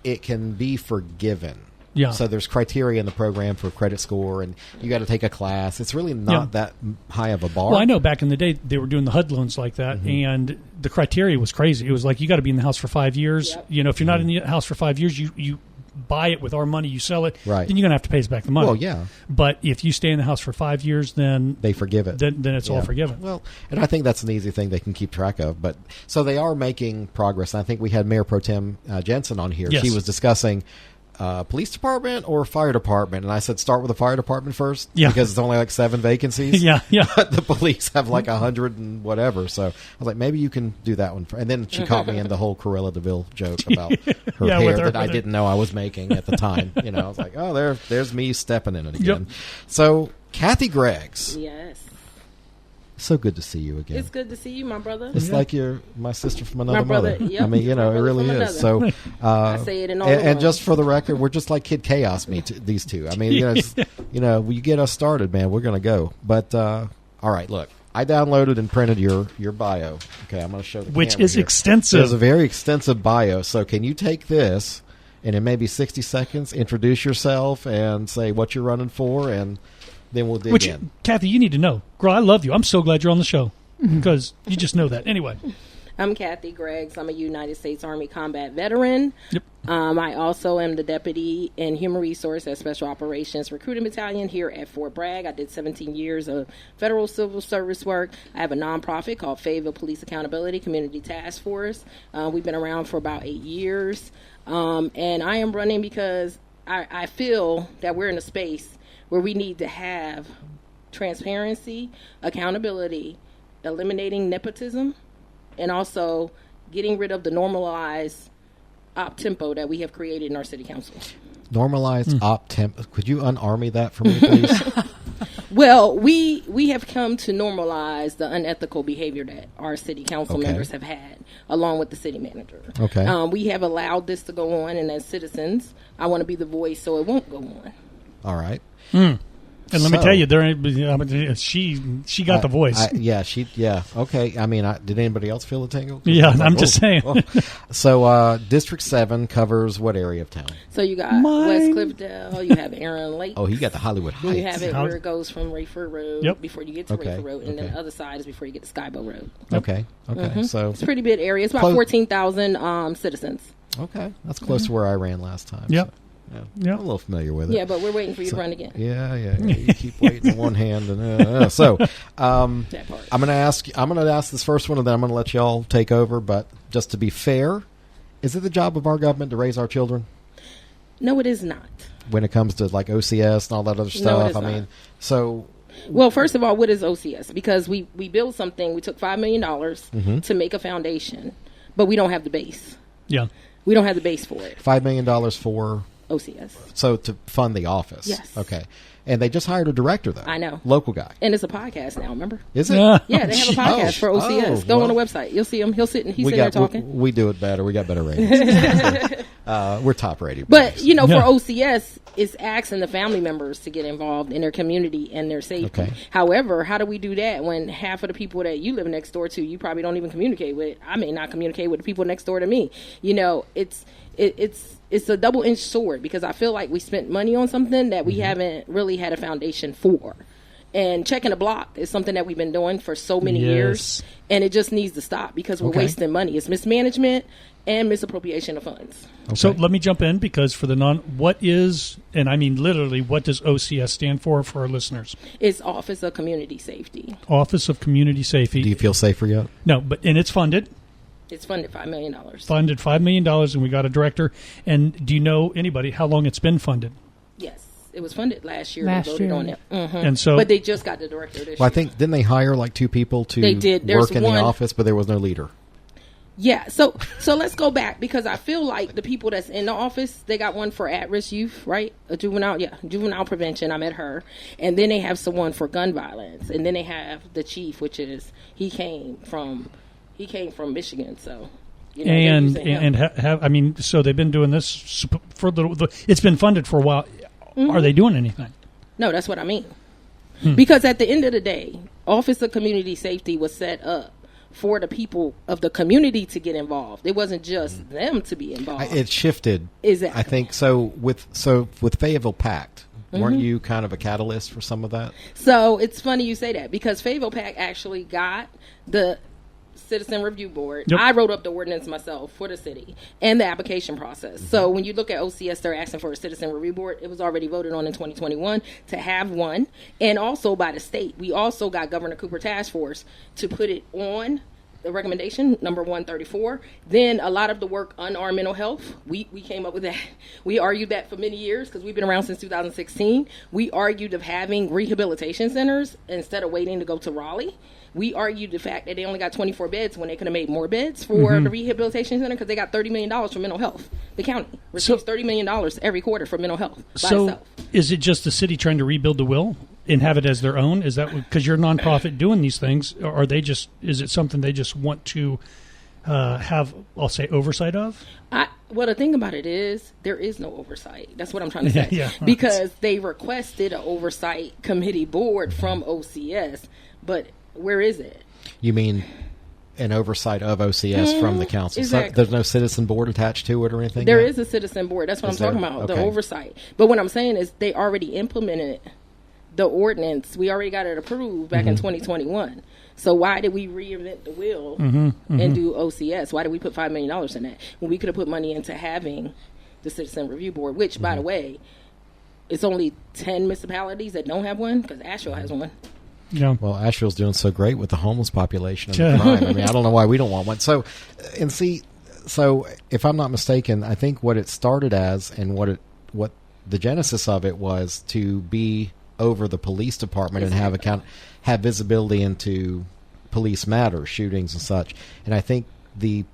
It can be forgiven. Yeah. So there's criteria in the program for credit score, and you got to take a class. It's really not that high of a bar. Well, I know back in the day they were doing the HUD loans like that, and the criteria was crazy. It was like you got to be in the house for 5 years. Yep. If you're not in the house for 5 years, you buy it with our money, you sell it, right? Then you're gonna have to pay us back the money. Well, yeah. But if you stay in the house for 5 years, then they forgive it. Then it's all forgiven. Well, and I think that's an easy thing they can keep track of. But so they are making progress. And I think we had Mayor Pro Tem Jensen on here. Yes. She was discussing police department or fire department, and I said start with the fire department first, because it's only like 7 vacancies. Yeah. But the police have like 100 and whatever. So I was like, maybe you can do that one. And then she caught me in the whole Cruella DeVille joke about her hair that I didn't know I was making at the time. I was like, oh, there's me stepping in it again. Yep. So Kathy Greggs. Yes. So good to see you again. It's good to see you, my brother. It's like you're my sister from another brother, mother. yep. I mean, it really is. So, I say it in all and just for the record, we're just like Kid Chaos. These two. I mean, you get us started, man. We're gonna go. But all right, look, I downloaded and printed your bio. Okay, I'm gonna show the which camera is here. extensive. It's a very extensive bio. So, can you take this and in maybe 60 seconds introduce yourself and say what you're running for, and then we'll dig in. Kathy, you need to know. Girl, I love you. I'm so glad you're on the show because you just know that. Anyway. I'm Kathy Greggs. I'm a United States Army combat veteran. Yep. I also am the deputy in Human Resource at Special Operations Recruiting Battalion here at Fort Bragg. I did 17 years of federal civil service work. I have a nonprofit called Fayetteville Police Accountability Community Task Force. We've been around for about 8 years. And I am running because I feel that we're in a space where we need to have transparency, accountability, eliminating nepotism, and also getting rid of the normalized op tempo that we have created in our city councils. Normalized op tempo. Could you unarmy that for me, please? Well, we have come to normalize the unethical behavior that our city council members have had, along with the city manager. Okay. We have allowed this to go on, and as citizens, I want to be the voice so it won't go on. All right. And let me tell you, she got the voice. Okay. I mean, did anybody else feel a tingle? Yeah, I'm just saying. So, District 7 covers what area of town? So you got West Cliffdale, you have Aaron Lake. Oh, you got the Hollywood Heights. You have it where it goes from Rayford Road before you get to Rayford Road, and then the other side is before you get to Skybow Road. Okay. So it's a pretty big area. It's about 14,000 citizens. Okay, that's close to where I ran last time. Yep. So. Yeah, I'm a little familiar with it. Yeah, but we're waiting for you to run again. Yeah. You keep waiting on one hand, and so I'm going to ask this first one, and then I'm going to let y'all take over. But just to be fair, is it the job of our government to raise our children? No, it is not. When it comes to like OCS and all that other stuff, Well, first of all, what is OCS? Because we built something. We took $5 million to make a foundation, but we don't have the base. Yeah, we don't have the base for it. $5 million for OCS. So to fund the office. Yes. Okay. And they just hired a director, though. I know. Local guy. And it's a podcast now, remember? Is it? Yeah, they have a podcast for OCS. Go on the website. You'll see him. He's sitting there talking. We do it better. We got better ratings. We're top rated. But, for OCS, it's asking the family members to get involved in their community and their safety. Okay. However, how do we do that when half of the people that you live next door to, you probably don't even communicate with? I may not communicate with the people next door to me. it's a double-edged sword, because I feel like we spent money on something that we haven't really had a foundation for. And checking a block is something that we've been doing for so many years, and it just needs to stop because we're wasting money. It's mismanagement and misappropriation of funds. Okay. So let me jump in, because for the what is, and I mean literally, what does OCS stand for our listeners? It's Office of Community Safety. Office of Community Safety. Do you feel safer yet? No, and it's funded. It's funded $5 million. Funded $5 million, and we got a director. And do you know anybody how long it's been funded? Yes. It was funded last year. They voted on it. Mm-hmm. And so, but they just got the director this year. I think, didn't they hire like 2 people to work in the office, but there was no leader? Yeah. So let's go back, because I feel like the people that's in the office, they got one for at-risk youth, right? A juvenile prevention. I met her. And then they have someone for gun violence. And then they have the chief, which is, he came from Michigan. So. You know, so they've been doing this for it's been funded for a while. Mm-hmm. Are they doing anything? No, that's what I mean. Because at the end of the day, Office of Community Safety was set up for the people of the community to get involved. It wasn't just them to be involved. It shifted. Exactly. I think so. With Fayetteville Pact, weren't you kind of a catalyst for some of that? So it's funny you say that, because Fayetteville Pact actually got the Citizen Review Board. Yep. I wrote up the ordinance myself for the city and the application process. So when you look at OCS, they're asking for a Citizen Review Board. It was already voted on in 2021 to have one, and also by the state. We also got Governor Cooper Task Force to put it on the recommendation number 134. Then a lot of the work, unarmed mental health, we came up with that. We argued that for many years, because we've been around since 2016. We argued of having rehabilitation centers instead of waiting to go to Raleigh. We argued the fact that they only got 24 beds when they could have made more beds for the rehabilitation center, because they got $30 million for mental health. The county receives $30 million every quarter for mental health by itself. Is it just the city trying to rebuild the will and have it as their own? Is that because you're a nonprofit doing these things? Or are they just? Is it something they just want to have? I'll say oversight of. Well, the thing about it is, there is no oversight. That's what I'm trying to say. Yeah. Because they requested an oversight committee board from OCS, but where is it? You mean an oversight of OCS from the council? Exactly. So there's no citizen board attached to it or anything? There is a citizen board. That's what I'm talking about, okay. The oversight. But what I'm saying is, they already implemented the ordinance. We already got it approved back in 2021. So why did we reinvent the wheel and do OCS? Why did we put $5 million in that when we could have put money into having the Citizen Review Board, which, by the way, it's only 10 municipalities that don't have one, because Asheville has one. Yeah. Well, Asheville's doing so great with the homeless population and the crime. I mean, I don't know why we don't want one. So if I'm not mistaken, I think what it started as, and what the genesis of it was, to be over the police department and have visibility into police matters, shootings and such. And I think the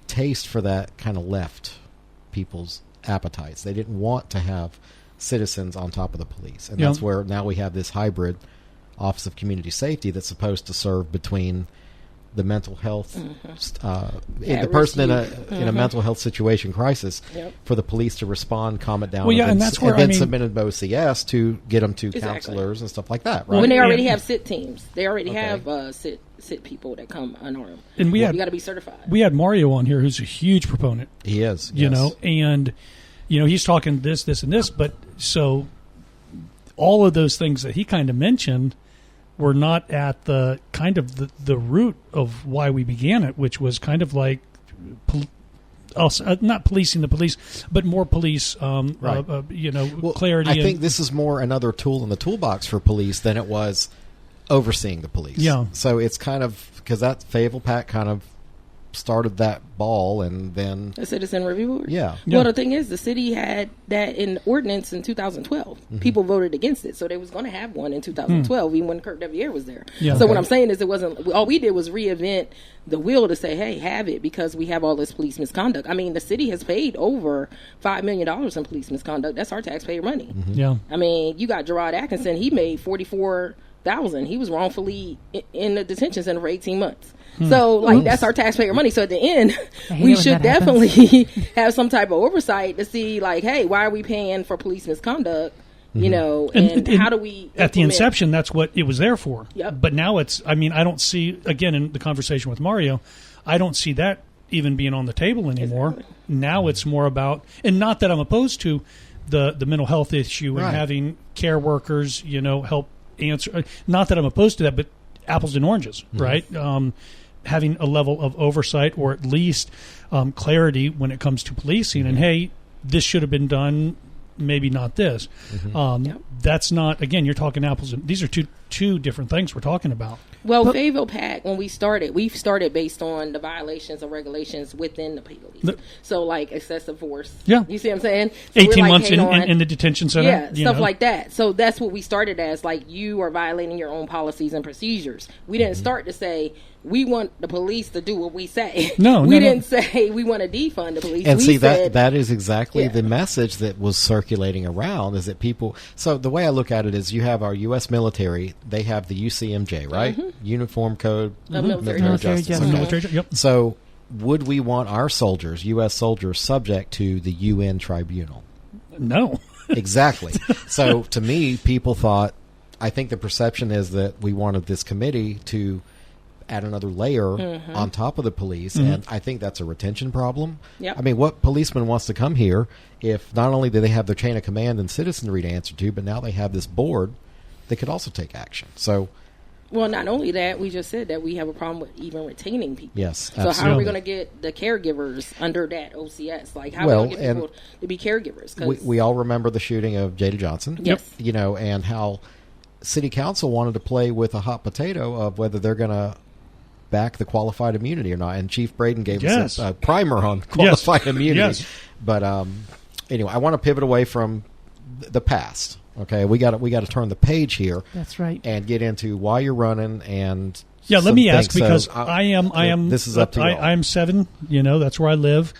taste for that kind of left people's appetites. They didn't want to have citizens on top of the police, and that's where now we have this hybrid Office of Community Safety that's supposed to serve between the mental health, the person in a mental health situation crisis, for the police to respond, calm it down, and that's where then submitted by OCS to get them to counselors and stuff like that. Right? When they already have sit teams, they already have sit people that come unarmed, and you got to be certified. We had Mario on here, who's a huge proponent. He is, you know, and he's talking this, and this, but so all of those things that he kind of mentioned were not at the kind of the root of why we began it, which was kind of like not policing the police, but more police, clarity. I think this is more another tool in the toolbox for police than it was overseeing the police. Yeah. So it's kind of, because that Fayetteville Pact kind of started that ball, and then a Citizen Review Board. Yeah. Well, the thing is, the city had that in ordinance in 2012. People voted against it, so they was going to have one in 2012, even when Kirk Devier was there. Yeah. So what I'm saying is, it wasn't. All we did was reinvent the wheel to say, hey, have it, because we have all this police misconduct. I mean, the city has paid over $5 million in police misconduct. That's our taxpayer money. Yeah. I mean, you got Gerard Atkinson. He made $44,000. He was wrongfully in the detention center for 18 months. So, that's our taxpayer money. So, at the end, we should definitely have some type of oversight to see, hey, why are we paying for police misconduct? You know, and how do we at the inception, that's what it was there for. Yep. But now I don't see, again, in the conversation with Mario, I don't see that even being on the table anymore. Exactly. Now it's more about, and not that I'm opposed to the mental health issue and having care workers, help answer. Not that I'm opposed to that, but apples and oranges, right? Having a level of oversight or at least clarity when it comes to policing. And hey, this should have been done. Maybe not this. That's not. Again, you're talking apples. These are two different things we're talking about. Well, Fayetteville PAC, when we started based on the violations of regulations within the police. So, like excessive force. Yeah. You see what I'm saying? So 18 months in the detention center. Yeah, stuff like that. So that's what we started as, like, you are violating your own policies and procedures. We didn't start to say, we want the police to do what we say. We didn't say we want to defund the police. And that is exactly the message that was circulating around, is that people. So the way I look at it is, you have our U.S. military. They have the UCMJ, right? Uniform Code of Military Justice. Yep. So would we want our soldiers, U.S. soldiers, subject to the UN tribunal? No. Exactly. So to me, people thought, I think the perception is that we wanted this committee to add another layer on top of the police, and I think that's a retention problem. I mean, what policeman wants to come here if not only do they have their chain of command and citizenry to answer to, but now they have this board that could also take action. So, well, not only that, we just said that we have a problem with even retaining people. Yes, absolutely. So how are we going to get the caregivers under that OCS? Like, how are we going to get people to be caregivers? We all remember the shooting of Jada Johnson. Yes. And how City Council wanted to play with a hot potato of whether they're going to back the qualified immunity or not. And Chief Braden gave us a primer on qualified immunity. Yes. But anyway, I want to pivot away from the past. Okay, we got to turn the page here. That's right. And get into why you're running and let me ask, because I am. This is up to you. I'm 7. That's where I live.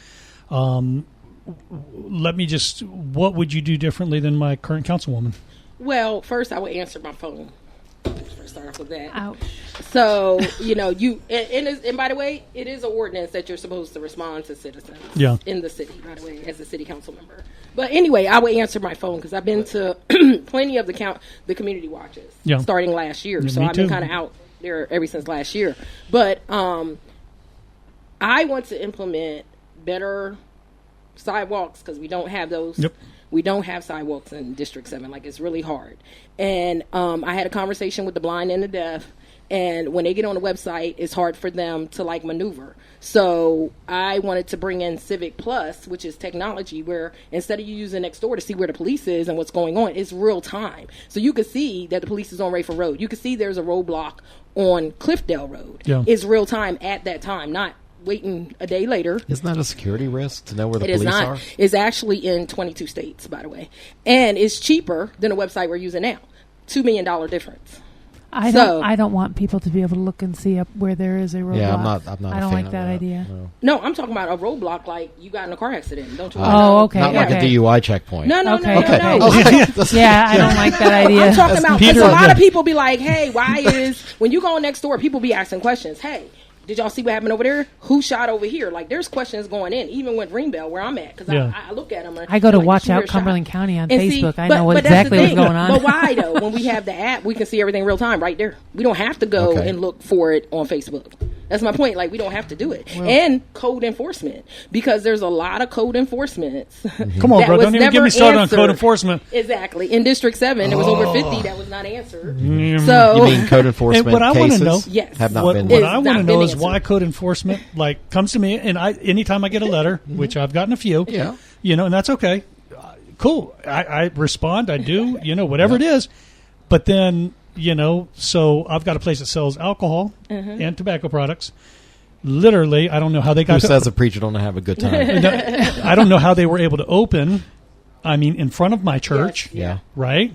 Let me just. What would you do differently than my current councilwoman? Well, first I would answer my phone. Let's start off with that. Ouch. So, and by the way, it is an ordinance that you're supposed to respond to citizens in the city, by the way, as a city council member. But anyway, I would answer my phone because I've been to plenty of the community watches starting last year. So I've been kind of out there ever since last year. But I want to implement better sidewalks because we don't have those. Yep. We don't have sidewalks in District 7. Like, it's really hard. And I had a conversation with the blind and the deaf, and when they get on the website, it's hard for them to, like, maneuver. So I wanted to bring in Civic Plus, which is technology where instead of you using Nextdoor to see where the police is and what's going on, it's real time. So you could see that the police is on Rayford Road. You could see there's a roadblock on Cliffdale Road. Yeah. It's real time at that time, not waiting a day later. Isn't that a security risk to know where the police are? It's actually in 22 states, by the way. And it's cheaper than the website we're using now. $2 million difference. I don't want people to be able to look and see up where there is a roadblock. Yeah, I'm not I don't like that idea. No, I'm talking about a roadblock like you got in a car accident. Don't you? Okay. Not like a DUI checkpoint. No. Yeah, I don't like that idea. I'm talking about, because a lot of people be like, hey, why is, when you go next door, people be asking questions. Hey, did y'all see what happened over there? Who shot over here? Like, there's questions going in, even with Greenbelt, where I'm at, because I look at them. I go to Watch Out Cumberland County on Facebook. I know exactly what's going on. But why, though? When we have the app, we can see everything real time right there. We don't have to go and look for it on Facebook. That's my point. Like, we don't have to do it. Well, and code enforcement, because there's a lot of code enforcements. Come on, bro. Don't even get me started on code enforcement. Exactly. In District 7, there was over 50 that was not answered. So, you mean code enforcement what I cases know, have not been? What I want to know is why code enforcement comes to me, and anytime I get a letter, which I've gotten a few, and that's okay. Cool. I respond. I do, whatever it is. But then, so I've got a place that sells alcohol and tobacco products. Literally, I don't know how they got. Who says a preacher don't have a good time? I don't know how they were able to open. I mean, in front of my church, right?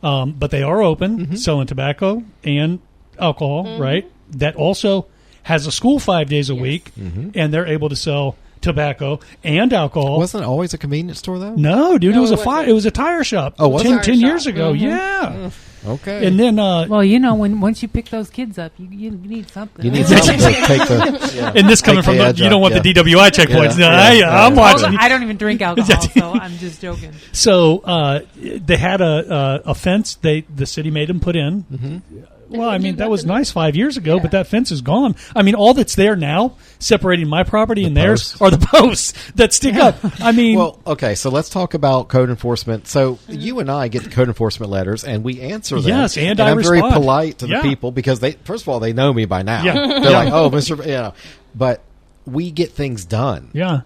But they are open, selling tobacco and alcohol, right? That also has a school 5 days a week, and they're able to sell tobacco and alcohol. Wasn't it always a convenience store, though? No, dude, it was a tire shop. Oh, was 10 years ago, yeah. Okay. And then, once you pick those kids up, you need something. You need something to take the. And this coming from you don't want the DWI checkpoints. I'm watching. I don't even drink alcohol, so I'm just joking. So they had a fence. The city made them put in. Well, I mean, that was nice 5 years ago, but that fence is gone. I mean, all that's there now, separating my property and theirs, are the posts that stick up. I mean... Well, okay, so let's talk about code enforcement. So you and I get the code enforcement letters, and we answer them. Yes, and I I'm respond. very polite to the people because, first of all, they know me by now. Yeah. They're like, oh, Mr. But we get things done. Yeah.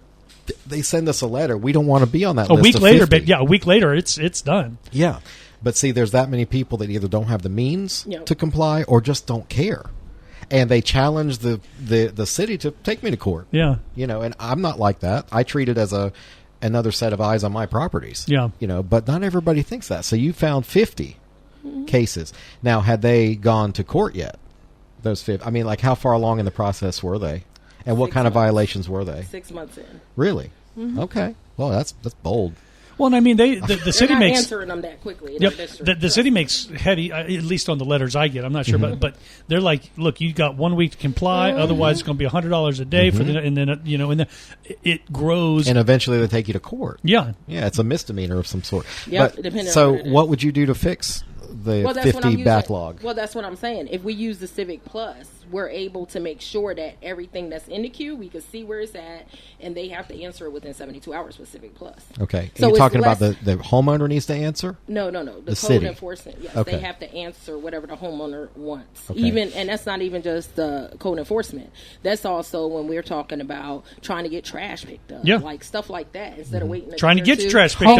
They send us a letter. We don't want to be on that a list week of later, 50. but a week later, it's done. Yeah. But see, there's that many people that either don't have the means to comply or just don't care. And they challenge the city to take me to court. Yeah. And I'm not like that. I treat it as another set of eyes on my properties. Yeah. But not everybody thinks that. So you found 50 cases. Now, had they gone to court yet? Those 50? I mean, like, how far along in the process were they? And what kind of violations were they? 6 months in. Really? Okay. Well, that's bold. Well, and I mean, the city not makes answering them that quickly. Yep. The city makes heavy, at least on the letters I get. I'm not sure, but they're like, look, you got 1 week to comply. Otherwise, it's going to be $100 a day for and then and then it grows. And eventually, they take you to court. Yeah, it's a misdemeanor of some sort. Yeah, but so, what would you do to fix the 50 backlog? Well, that's what I'm saying. If we use the Civic Plus, we're able to make sure that everything that's in the queue, we can see where it's at, and they have to answer it within 72 hours with Civic Plus. Okay. So you're talking about the homeowner needs to answer? No. The code city. enforcement. Yes, Okay. they have to answer whatever the homeowner wants. Okay. And that's not even just the code enforcement. That's also when we're talking about trying to get trash picked up. Yeah. Like stuff like that instead of waiting. trying to get your trash picked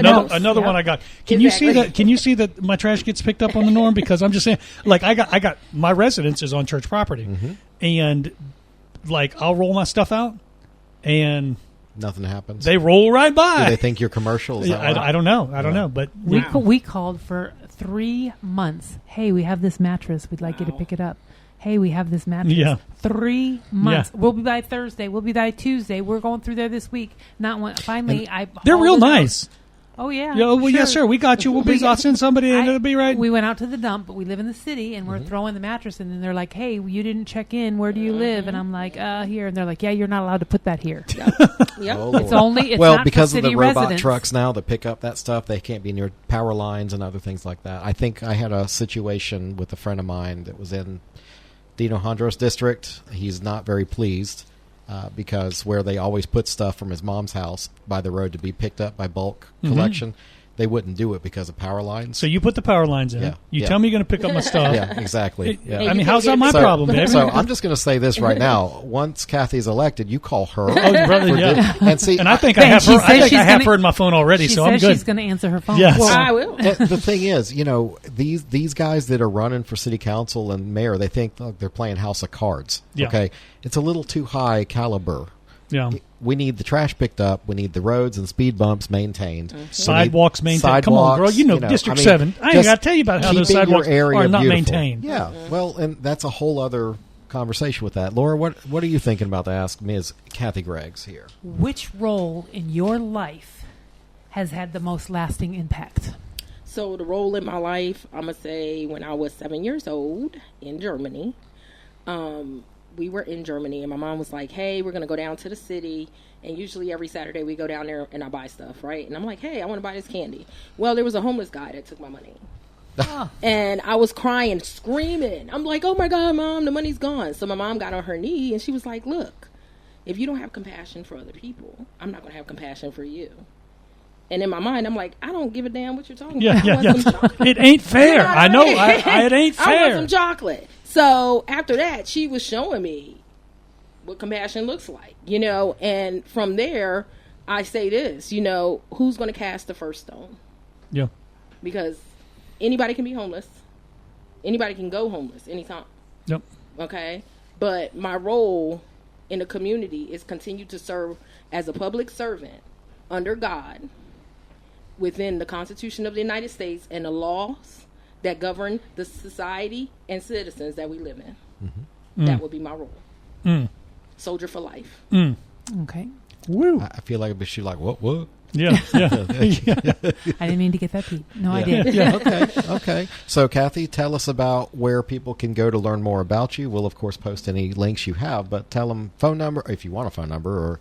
up. Another one I got. Can you see Exactly. that? Can you see that my trash gets picked up on the norm? Because I'm just saying, like, I got my residence is on church property. And like I'll roll my stuff out, and nothing happens. They roll right by. Do they think you're commercial? Is that right? I don't know. I don't know. But we called for 3 months. Hey, we have this mattress. We'd like you to pick it up. Hey, we have this mattress. Yeah. 3 months. Yeah. We'll be by Thursday. We'll be by Tuesday. We're going through there this week. Not one. Finally, they're real nice. Oh, yeah. Yeah, well, yes, sir. We got you. I'll send somebody and it'll be right. We went out to the dump, but we live in the city, and we're throwing the mattress, and then they're like, hey, you didn't check in. Where do you live? And I'm like, here. And they're like, yeah, you're not allowed to put that here. Yep. Oh, it's only, it's well, not because for of the city robot residents. trucks now that pick up that stuff, they can't be near power lines and other things like that. I think I had a situation with a friend of mine that was in Dino Hondros district. He's not very pleased. Because where they always put stuff from his mom's house by the road to be picked up by bulk collection, they wouldn't do it because of power lines. So you put the power lines in. Yeah. You tell me you're going to pick up my stuff. Yeah, exactly. Yeah. I mean, how's that my problem, baby? So I'm just going to say this right now. Once Kathy's elected, you call her. Oh, brother, yeah. And see, and I think I have her. I think I have her in my phone already, so I'm good. She's going to answer her phone. Yes. Well, I will. The thing is, these guys that are running for city council and mayor, they think they're playing House of Cards. Yeah. Okay, it's a little too high caliber. Yeah. We need the trash picked up. We need the roads and speed bumps maintained. Sidewalks maintained. Sidewalks, Come on, girl. You know District 7. I ain't got to tell you about how those sidewalks are not maintained. Yeah. Well, and that's a whole other conversation with that. Laura, what are you thinking about to ask Ms. Kathy Greggs here? Which role in your life has had the most lasting impact? So the role in my life, I'm going to say when I was 7 years old in Germany, we were in Germany, and my mom was like, hey, we're going to go down to the city, and usually every Saturday we go down there and I buy stuff, right? And I'm like, hey, I want to buy this candy. Well, there was a homeless guy that took my money. And I was crying, screaming. I'm like, oh, my God, Mom, the money's gone. So my mom got on her knee, and she was like, look, if you don't have compassion for other people, I'm not going to have compassion for you. And in my mind, I'm like, I don't give a damn what you're talking about. I want some chocolate. It ain't fair. You know I know. It ain't fair. I want some chocolate. So after that, she was showing me what compassion looks like, and from there, I say this, who's going to cast the first stone? Yeah. Because anybody can be homeless. Anybody can go homeless anytime. Yep. Okay? But my role in the community is continue to serve as a public servant under God within the Constitution of the United States and the laws that govern the society and citizens that we live in. Mm-hmm. That would be my role. Soldier for life. Okay. Woo. I feel like she's like, what? Yeah. I didn't mean to get that deep. No, I did. Yeah. Okay. So, Kathy, tell us about where people can go to learn more about you. We'll, of course, post any links you have, but tell them phone number, if you want a phone number, or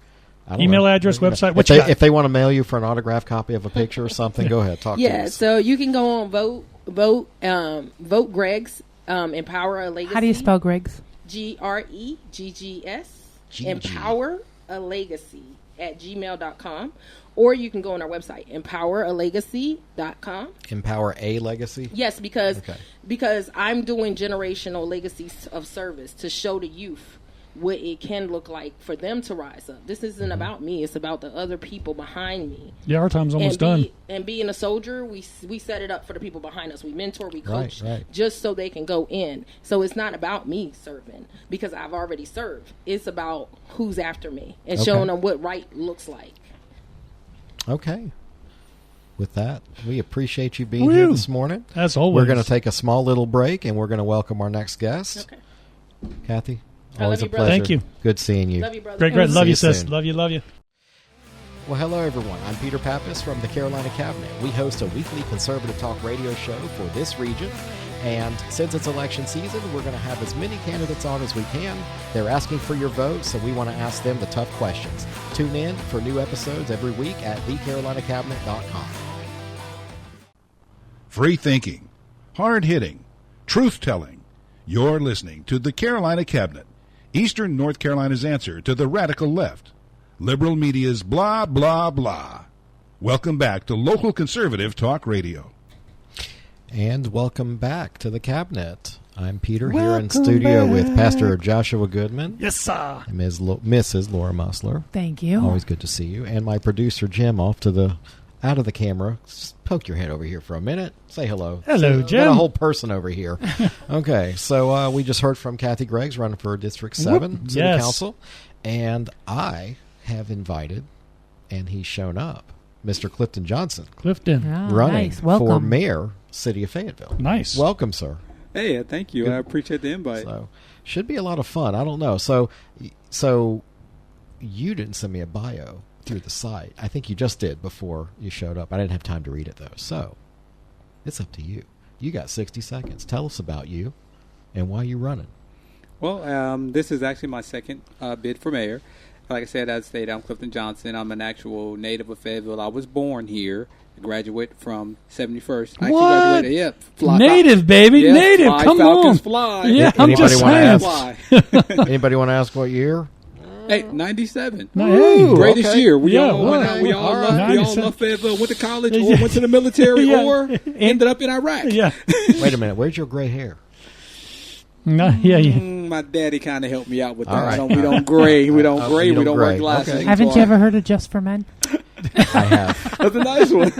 email address, website. If they want to mail you for an autographed copy of a picture or something, go ahead. Talk to us. So you can go on Vote Greggs Empower a Legacy. How do you spell Greg's? GREGGS. Empower a Legacy at gmail.com. Or you can go on our website, empoweralegacy.com. Empower a Legacy? Yes, because I'm doing generational legacies of service to show the youth what it can look like for them to rise up. This isn't about me. It's about the other people behind me. Yeah, our time's almost done. And being a soldier, we set it up for the people behind us. We mentor, we coach, right. just so they can go in. So it's not about me serving because I've already served. It's about who's after me and showing them what right looks like. Okay. With that, we appreciate you being here this morning. As always. We're going to take a small little break, and we're going to welcome our next guest. Okay. Kathy, I always love a you, brother. pleasure. Thank you. Good seeing you. Love you, brother. Great. Love See you, you sis. soon. Love you. Well, hello, everyone. I'm Peter Pappas from the Carolina Cabinet. We host a weekly conservative talk radio show for this region. And since it's election season, we're going to have as many candidates on as we can. They're asking for your vote, so we want to ask them the tough questions. Tune in for new episodes every week at thecarolinacabinet.com. Free thinking, hard hitting, truth telling. You're listening to the Carolina Cabinet, Eastern North Carolina's answer to the radical left. Liberal media's blah, blah, blah. Welcome back to local conservative talk radio. And welcome back to the Cabinet. I'm Peter here in studio with Pastor Joshua Goodman. Yes, sir. And Mrs. Laura Musler. Thank you. Always good to see you. And my producer Jim out of the camera. Just poke your head over here for a minute. Say hello. Hello, Got Jim. a whole person over here. Okay, so we just heard from Kathy Greggs running for District 7 City Council. And I have invited, and he's shown up, Mr. Clifton Johnson. Clifton. Running Nice. Welcome. for Mayor, City of Fayetteville. Nice. Welcome, sir. Hey, thank you. Good. I appreciate the invite. So, should be a lot of fun. I don't know. So you didn't send me a bio through the site. I think you just did before you showed up. I didn't have time to read it, though. So, it's up to you. You got 60 seconds. Tell us about you and why you're running. Well, this is actually my second bid for mayor. Like I said, I'm Clifton Johnson. I'm an actual native of Fayetteville. I was born here. A graduate from 71st. I What? graduated, yeah. Fly Native, baby. Yeah, Native. fly, Come Falcons on. fly. Yeah, I'm Anybody just wanna saying. ask? Fly. Anybody want to ask what year? Hey, 97. No, hey. Greatest okay. year. We Yeah, all well, went out. We all all love. right. We all 97. love Fayetteville. Went to college or went to the military Yeah. or ended up in Iraq. Yeah. Wait a minute. Where's your gray hair? No, yeah. My daddy kind of helped me out with that. All right. We don't gray. We don't Oh, gray. you We don't don't wear gray. glasses. Okay. Haven't you ever heard of Just for Men? I have. That's a nice one.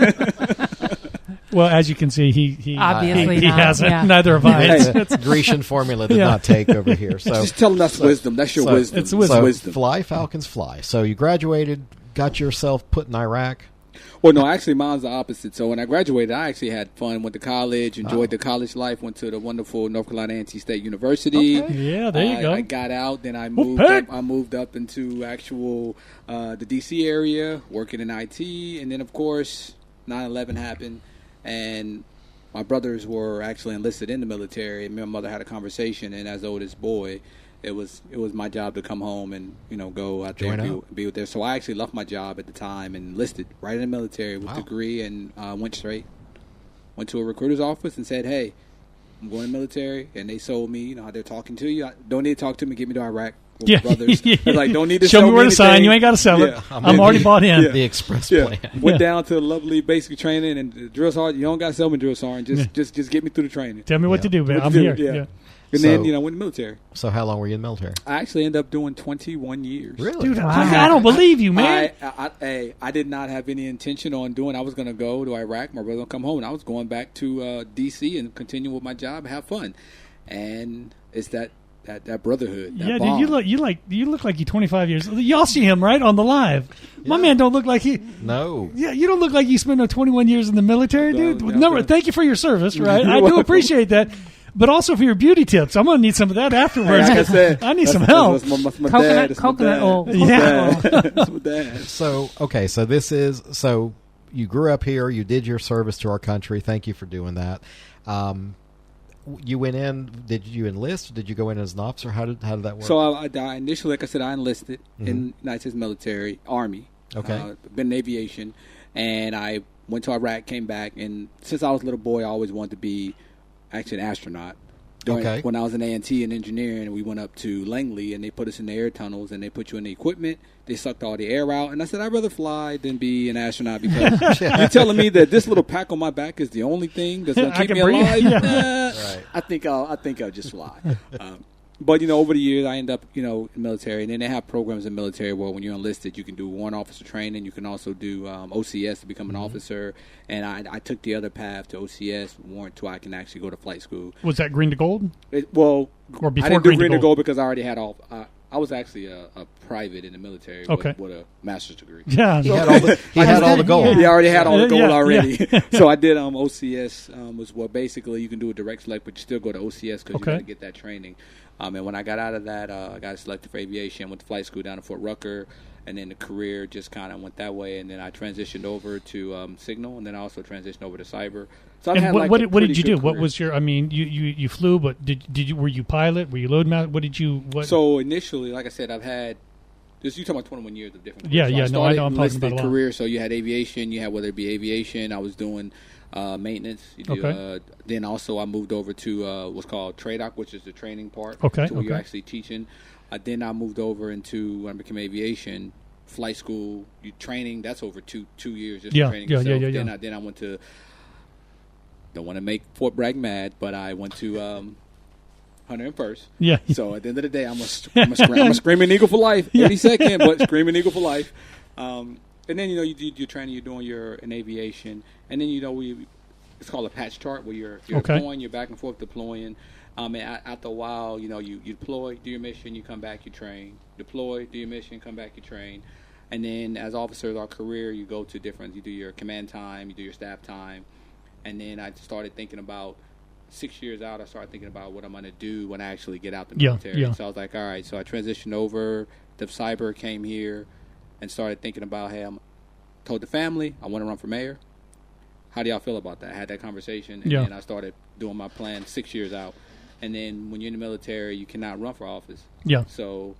Well, as you can see, he Obviously he not, hasn't. yeah. Neither have I. It's- Grecian formula did Yeah. not take over here. So Just telling us wisdom. That's your wisdom. It's wisdom. So wisdom. fly, Falcons, fly. So you graduated, got yourself put in Iraq. Well, no, actually, mine's the opposite. So when I graduated, I actually had fun. Went to college, enjoyed the college life. Went to the wonderful North Carolina A&T State University. Okay. yeah, there you go. I got out, then I Whoop moved. heck. I moved up into actual the D.C. area, working in IT, and then of course 9/11 happened, and my brothers were actually enlisted in the military. And me and my mother had a conversation, and as the oldest boy, it was my job to come home and go out there Join and up. be with there. So I actually left my job at the time and enlisted right in the military with Wow. a degree, and went straight. Went to a recruiter's office and said, "Hey, I'm going to the military," and they sold me. How they're talking to you. I don't need to talk to me. Get me to Iraq with Yeah. my brothers. I was like, don't need to Show me where to sign. anything. You ain't got to sell it. Yeah. I'm already bought in. Yeah. The express Yeah. plan. Went down to lovely basic training and the drill sergeant. You don't got to sell me drill sergeant. Just get me through the training. Tell me what to do, man. What I'm to do, here. yeah. Yeah. And So- then went in the military. So how long were you in the military? I actually ended up doing 21 years. Really? Dude, Wow. I don't believe you, man. I did not have any intention on doing. I was going to go to Iraq. My brother would come home, and I was going back to D.C. and continue with my job, have fun, and it's that brotherhood. That Yeah, bond. dude, you look like you're 25 years. Y'all see him right on the live. My man don't look like he. No. Yeah, you don't look like you spent 21 years in the military, dude. No. Thank you for your service, right? You're I do welcome. appreciate that, but also for your beauty tips. I'm gonna need some of that afterwards. Like I said, I need some help. That's my Coconut- dad. That's my coconut dad. oil. That's my Yeah. dad. That's my dad. So, okay, so you grew up here, you did your service to our country. Thank you for doing that. You went in, did you enlist? Did you go in as an officer? How did that work? So I initially, like I said, I enlisted in United States military, Army. Okay. Been in aviation, and I went to Iraq, came back, and since I was a little boy, I always wanted to be actually an astronaut. When I was in A&T in engineering, we went up to Langley, and they put us in the air tunnels, and they put you in the equipment. They sucked all the air out, and I said, I'd rather fly than be an astronaut, because you're telling me that this little pack on my back is the only thing that's going to keep me alive? Right. I think I'll just fly. But, over the years, I end up, in the military. And then they have programs in the military where when you're enlisted, you can do warrant officer training. You can also do OCS to become an officer. And I took the other path to OCS, warrant, to I can actually go to flight school. Was that green to gold? Or before I didn't do green to gold because I already had all. I was actually a private in the military with a master's degree. Yeah, he had all the gold. He already had all the gold already. Yeah. So I did OCS, was where basically you can do a direct select, but you still go to OCS because you got to get that training. And when I got out of that, I got selected for aviation, went to flight school down at Fort Rucker, and then the career just kind of went that way. And then I transitioned over to Signal, and then I also transitioned over to cyber. So what did you do? Career. What was your? I mean, you flew, but were you pilot? Were you load mount? What did you? What? So initially, like I said, I've had. You talking about 21 years of different. Yeah, careers. So I know. I'm talking about a lot. Career. So you had aviation. You had whether it be aviation. I was doing. Maintenance. Then also I moved over to what's called TRADOC, which is the training part. So where you're actually teaching. Then I moved over into when I became aviation, flight school. Training. That's over two years just training yourself. Then I went to. Don't want to make Fort Bragg mad, but I went to 101st. Yeah. So at the end of the day, I'm a screaming eagle for life. 82nd, but screaming eagle for life. And then you're training, you're doing in aviation, and then it's called a patch chart where you're deploying, you're back and forth deploying. And after a while, you deploy, do your mission, you come back, you train. Deploy, do your mission, come back, you train. And then as officers, our career, you go to different. You do your command time, you do your staff time, and then I started thinking about 6 years out. I started thinking about what I'm going to do when I actually get out the military. So I was like, all right. So I transitioned over. The cyber came here. And started thinking about, hey, I told the family I want to run for mayor. How do y'all feel about that? I had that conversation, and then I started doing my plan 6 years out. And then when you're in the military, you cannot run for office. Yeah. So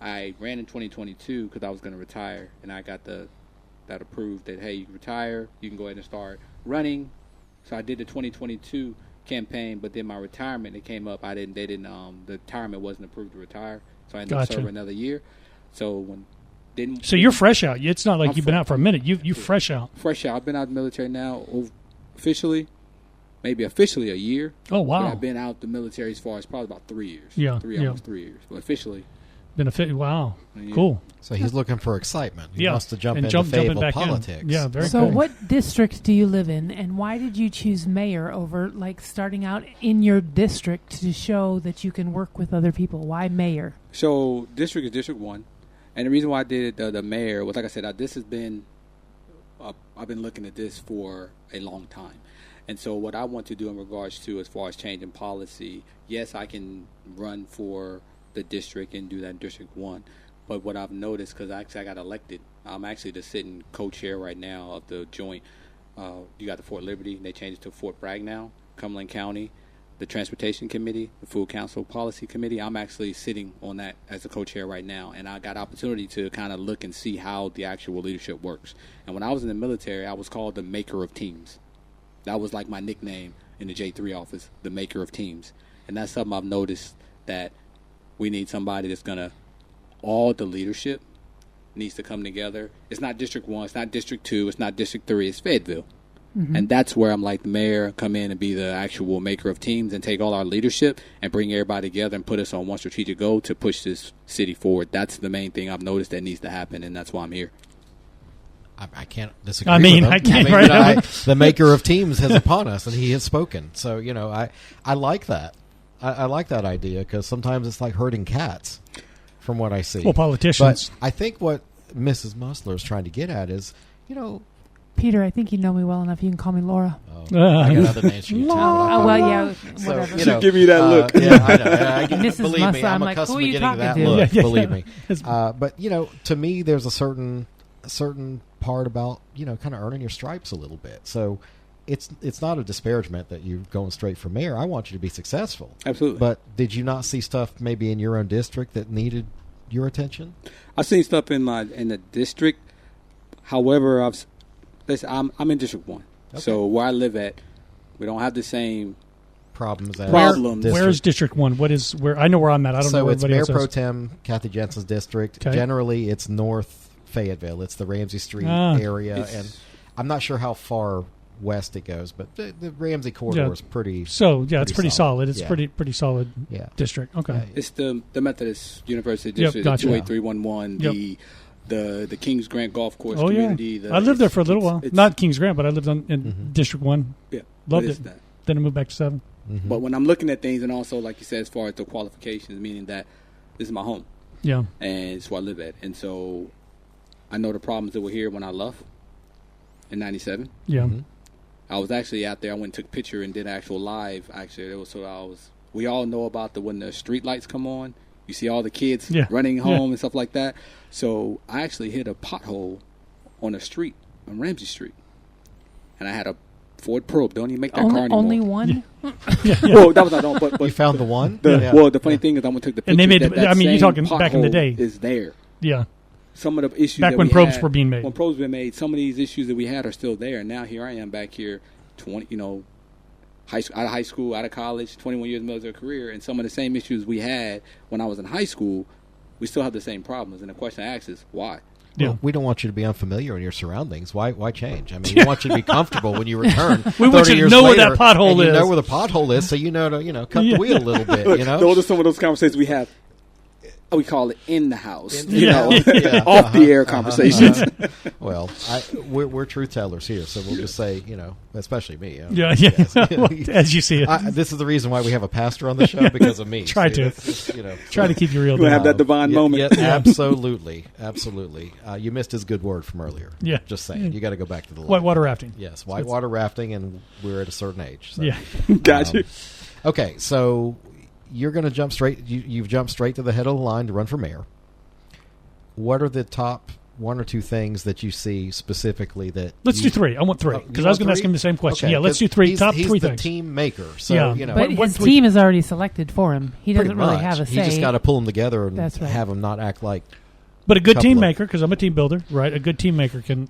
I ran in 2022 because I was going to retire, and I got that approved that, hey, you can retire, you can go ahead and start running. So I did the 2022 campaign, but then my retirement, it came up. The retirement wasn't approved to retire, so I ended up serving another year. So you're fresh out. It's not like you've been out for a minute. You fresh out. Fresh out. I've been out of the military now officially a year. Oh, wow. But I've been out the military as far as probably about 3 years. Yeah. Almost 3 years. But officially. Wow. Yeah. Cool. So he's looking for excitement. He wants to jump into Fayetteville politics. Yeah, very cool. So what district do you live in, and why did you choose mayor over starting out in your district to show that you can work with other people? Why mayor? So district is District 1. And the reason why I did the mayor was, like I said, I've been looking at this for a long time. And so what I want to do in regards to as far as changing policy, yes, I can run for the district and do that in District 1. But what I've noticed, because I got elected, I'm actually the sitting co-chair right now of the joint. You got the Fort Liberty, and they changed it to Fort Bragg now, Cumberland County. The Transportation Committee, the Food Council Policy Committee, I'm actually sitting on that as a co-chair right now, and I got opportunity to kind of look and see how the actual leadership works. And when I was in the military, I was called the maker of teams. That was like my nickname in the J3 office, the maker of teams. And that's something I've noticed, that we need somebody that's going to, all the leadership needs to come together. It's not District 1, it's not District 2, it's not District 3, it's Fayetteville. Mm-hmm. And that's where I'm like the mayor, come in and be the actual maker of teams and take all our leadership and bring everybody together and put us on one strategic goal to push this city forward. That's the main thing I've noticed that needs to happen, and that's why I'm here. I can't disagree with him. The maker of teams has upon us, and he has spoken. So, I like that. I like that idea, because sometimes it's like herding cats, from what I see. Well, politicians. But I think what Mrs. Musler is trying to get at is, Peter, I think you know me well enough. You can call me Laura. I got other names for you too. Whatever. So, give me that look. Yeah, I know. Mrs. Believe me, I'm like, accustomed to getting that to? look. Believe me. But to me, there's a certain part about kind of earning your stripes a little bit. So it's not a disparagement that you're going straight for mayor. I want you to be successful. Absolutely. But did you not see stuff maybe in your own district that needed your attention? I've seen stuff in the district. However, I'm in District 1. Okay. So where I live at, we don't have the same problems as Problems. district. Where's District 1? Where? I know where I'm at. I don't know So where it's everybody Mayor else Pro is. Tem Kathy Jensen's district. Okay. Generally, it's North Fayetteville. It's the Ramsey Street area, It's- and I'm not sure how far west it goes, but the Ramsey corridor is pretty. So yeah, it's pretty solid. It's Yeah. pretty solid Yeah. district. Okay. It's the Methodist University Yep, District, gotcha. 28311, Yep. the Kings Grant Golf Course Oh yeah, community. I lived there for a little while. it's- Not Kings Grant, but I lived in District 1. Yeah, Loved but it's it. that. Then I moved back to 7. But when I'm looking at things, and also like you said, as far as the qualifications, meaning that this is my home Yeah. and it's where I live at, and so I know the problems that were here when I left in '97. Yeah. I was actually out there. I went and took a picture and did actual live. Actually, it was we all know about when the street lights come on. You see all the kids running home and stuff like that. So I actually hit a pothole on a street on Ramsey Street, and I had a Ford Probe. Don't even make that car anymore. Only one? Well, that was not. But You found the one? well, the funny thing is, I went and took the picture. And they made- that I mean, you're same talking back in the pothole day. Is there? Yeah. Some of the issues Back that when we probes had- were being made. When probes were made, some of these issues that we had are still there. And now here I am back here, out of high school, out of college, 21 years military career, and some of the same issues we had when I was in high school, we still have the same problems. And the question I ask is, why? Yeah. Well, we don't want you to be unfamiliar in your surroundings. Why change? I mean, we want you to be comfortable when you return. We want 30 you to years know where later, that pothole and you is. know where the pothole is, so you know to cut the wheel a little bit. You know, Those are some of those conversations we have. We call it in the house, Yeah. off the air conversations. Well, we're truth tellers here, so we'll just say, especially me. Yeah. Yes. Well, as you see it. This is the reason why we have a pastor on the show, because of me. Try See, to. it's, Try to keep you real We're gonna down. have that divine moment. Yeah, absolutely. You missed his good word from earlier. Yeah. Just saying. You got to go back to the Whitewater rafting. Yes, whitewater rafting, and we're at a certain age. So. Yeah. Gotcha. Okay, so you're going to jump straight. You've jumped straight to the head of the line to run for mayor. What are the top one or two things that you see specifically that? Let's do 3. I want 3 because I was going to ask him the same question. Okay, Yeah, let's do 3. He's Top 3 the things. team maker, so Yeah. But What his do we- team is already selected for him. He pretty doesn't really much. have a say. You just got to pull them together and That's right. have them not act like. But a good couple team of- maker, because I'm a team builder, right? A good team maker can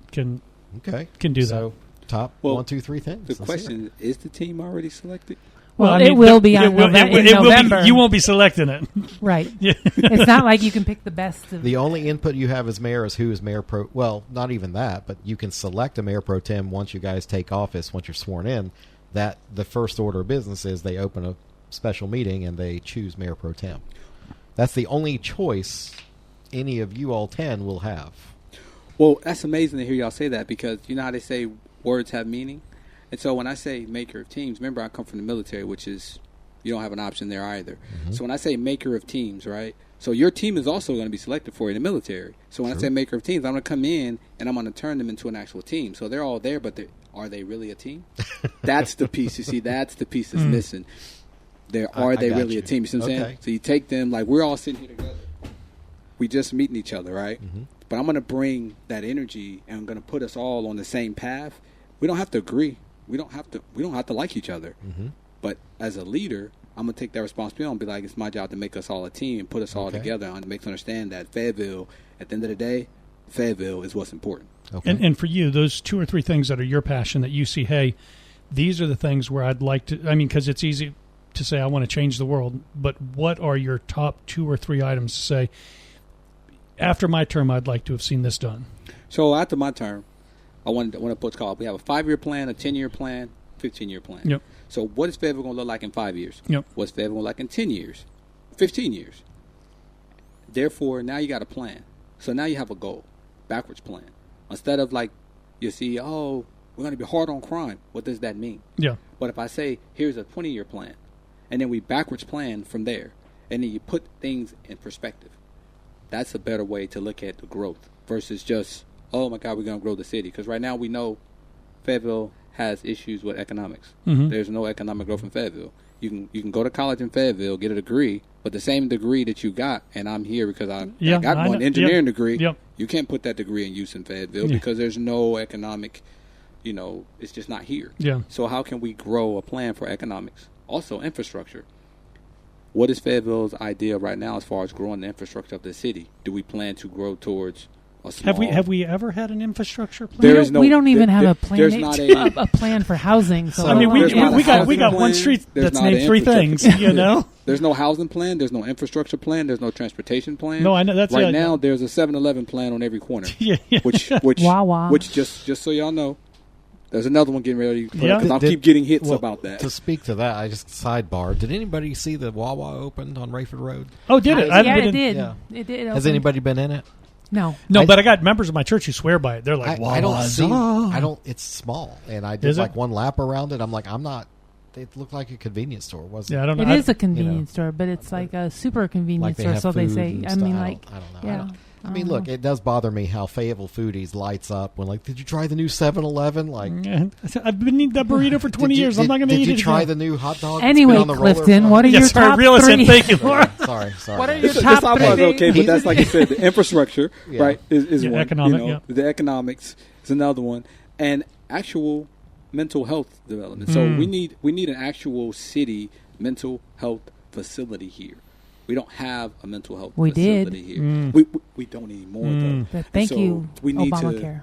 Okay, do that. So top Well, 1, 2, 3 things. The Let's hear question is the team already selected? Well, I it mean, will be on it will- November. it in will be- November. you won't be selecting it. Right. Yeah. It's not like you can pick the best of. The only input you have as mayor is who is mayor pro. Well, not even that, but you can select a mayor pro tem once you guys take office. Once you're sworn in, that the first order of business is they open a special meeting and they choose mayor pro tem. That's the only choice any of you all 10 will have. Well, that's amazing to hear y'all say that, because you know how they say words have meaning? And so when I say maker of teams, remember I come from the military, which is, you don't have an option there either. Mm-hmm. So when I say maker of teams, right? So your team is also going to be selected for you in the military. So when I say maker of teams, I'm going to come in and I'm going to turn them into an actual team. So they're all there, but are they really a team? That's the piece. You see, that's the piece that's missing. Are they got really you. a team? You see what I'm Okay. saying? So you take them, like we're all sitting here together. We just meeting each other, right? Mm-hmm. But I'm going to bring that energy and I'm going to put us all on the same path. We don't have to agree. We don't have to like each other. Mm-hmm. But as a leader, I'm going to take that responsibility and be like, it's my job to make us all a team and put us all Okay. together and make us understand that Fayetteville, at the end of the day, Fayetteville is what's important. Okay. And for you, those 2 or 3 things that are your passion that you see, hey, these are the things where I'd like to, I mean, because it's easy to say I want to change the world, but what are your top 2 or 3 items to say, after my term, I'd like to have seen this done? So after my term, I want to put what's called, we have a 5-year plan, a 10-year plan, 15-year plan. Yep. So what is Fayetteville going to look like in 5 years? Yep. What's Fayetteville going to look like in 10 years? 15 years? Therefore, now you got a plan. So now you have a goal, backwards plan. Instead of like, you see, oh, we're going to be hard on crime. What does that mean? Yeah. But if I say, here's a 20-year plan, and then we backwards plan from there, and then you put things in perspective, that's a better way to look at the growth versus just, oh, my God, we're going to grow the city. Because right now we know Fayetteville has issues with economics. Mhm. There's no economic growth in Fayetteville. You can go to college in Fayetteville, get a degree, but the same degree that you got, and I'm here because I got I one know. engineering Yep. degree, Yep. you can't put that degree in use in Fayetteville Yeah. because there's no economic, it's just not here. Yeah. So how can we grow a plan for economics? Also, infrastructure. What is Fayetteville's idea right now as far as growing the infrastructure of the city? Do we plan to grow towards Have we ever had an infrastructure plan? There is no. We don't even have a plan. There's not a plan for housing. So I mean, we got housing one plan. street There's that's not named an 3 infrastructure things. You know. There's no housing plan. There's no infrastructure plan. There's no transportation plan. No, I know that's right now. There's a 7-Eleven plan on every corner. Yeah. Which Wawa. which just so y'all know, there's another one getting ready. Yeah. Because I'll keep getting hits about that. To speak to that, I just sidebar. Did anybody see the Wawa opened on Rayford Road? Oh, did it? Yeah, it did. Yeah. It did. Has anybody been in it? No. No, but I got members of my church who swear by it. They're like, I don't Wawa's see. on. I don't. It's small, and I did Is it? like one lap around it. I'm like, I'm not. It looked like a convenience store, wasn't it? Yeah, I don't know. It is a convenience store, but it's like a super convenience store. have So they food say. and I stuff. mean, I like, don't know. yeah. I mean, look, it does bother me how Fayetteville Foodies lights up when, like, did you try the new 7-Eleven? Like, Yeah. I've been eating that burrito for 20 years. I'm not going to eat it Did you try again. the new hot dog? Anyway, that's been on the Clifton, roller? what are your Yes, sorry, top real estate. 3? Thank you, Laura. Sorry. What are your This top I was 3? okay, but that's like you said, the infrastructure, Yeah. right? Is Yeah, one. economic, you know, yeah. The economics is another one, and actual mental health development. So we need an actual city mental health facility here. We don't have a mental health We did. facility here. We don't anymore though. Thank So you, we need Obamacare.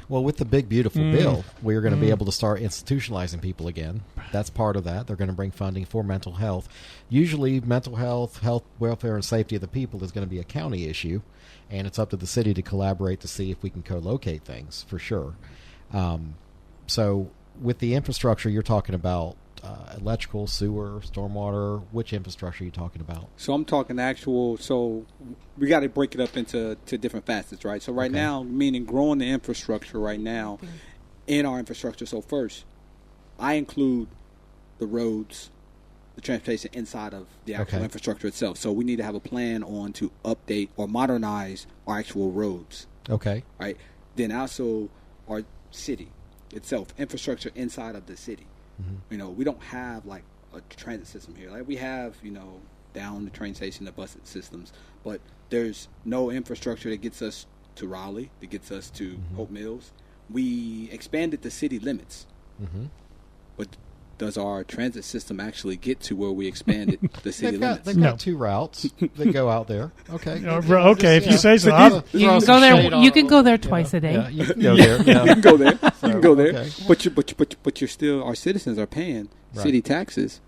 Well, with the big, beautiful bill, we're going to be able to start institutionalizing people again. That's part of that. They're going to bring funding for mental health. Usually, mental health, welfare, and safety of the people is going to be a county issue, and it's up to the city to collaborate to see if we can co-locate things, for sure. So, with the infrastructure, you're talking about electrical, sewer, stormwater. Which infrastructure are you talking about? So I'm talking actual. So we got to break it up into different facets, right? So right Okay. now, meaning growing the infrastructure right now in our infrastructure. So first, I include the roads, the transportation inside of the actual infrastructure itself. So we need to have a plan on to update or modernize our actual roads, Okay. right? Then also our city itself, infrastructure inside of the city. You know, we don't have like a transit system here. Like we have, you know, down the train station, the bus systems, but there's no infrastructure that gets us to Raleigh, that gets us to Hope Mills. We expanded the city limits, but does our transit system actually get to where we expanded the city limits? They've got 2 routes that go out there. Okay. Okay, if you say so. You can go there. You can go there twice a day. Yeah, you can go there. Yeah. You can go there. You can go there. Okay. But you're still, our citizens are paying city taxes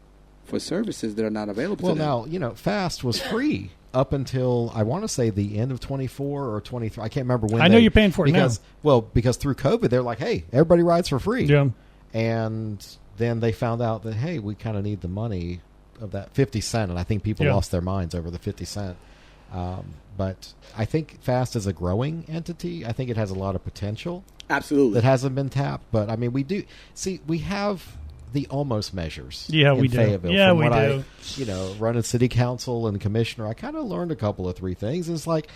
for services that are not available Well, to them. now, you know, FAST was free up until, I want to say, the end of 24 or 23. I can't remember when. I know you're paying for it now. Well, because through COVID, they're like, hey, everybody rides for free. Yeah. And then they found out that, hey, we kind of need the money of that 50 cent. And I think people lost their minds over the 50 cent. But I think FAST is a growing entity. I think it has a lot of potential. Absolutely. That hasn't been tapped. But, I mean, we do. See, we have the almost measures. Yeah, in we do. Fayetteville. Yeah, From we what do. Running city council and commissioner, I kind of learned a couple of 3 things. It's like,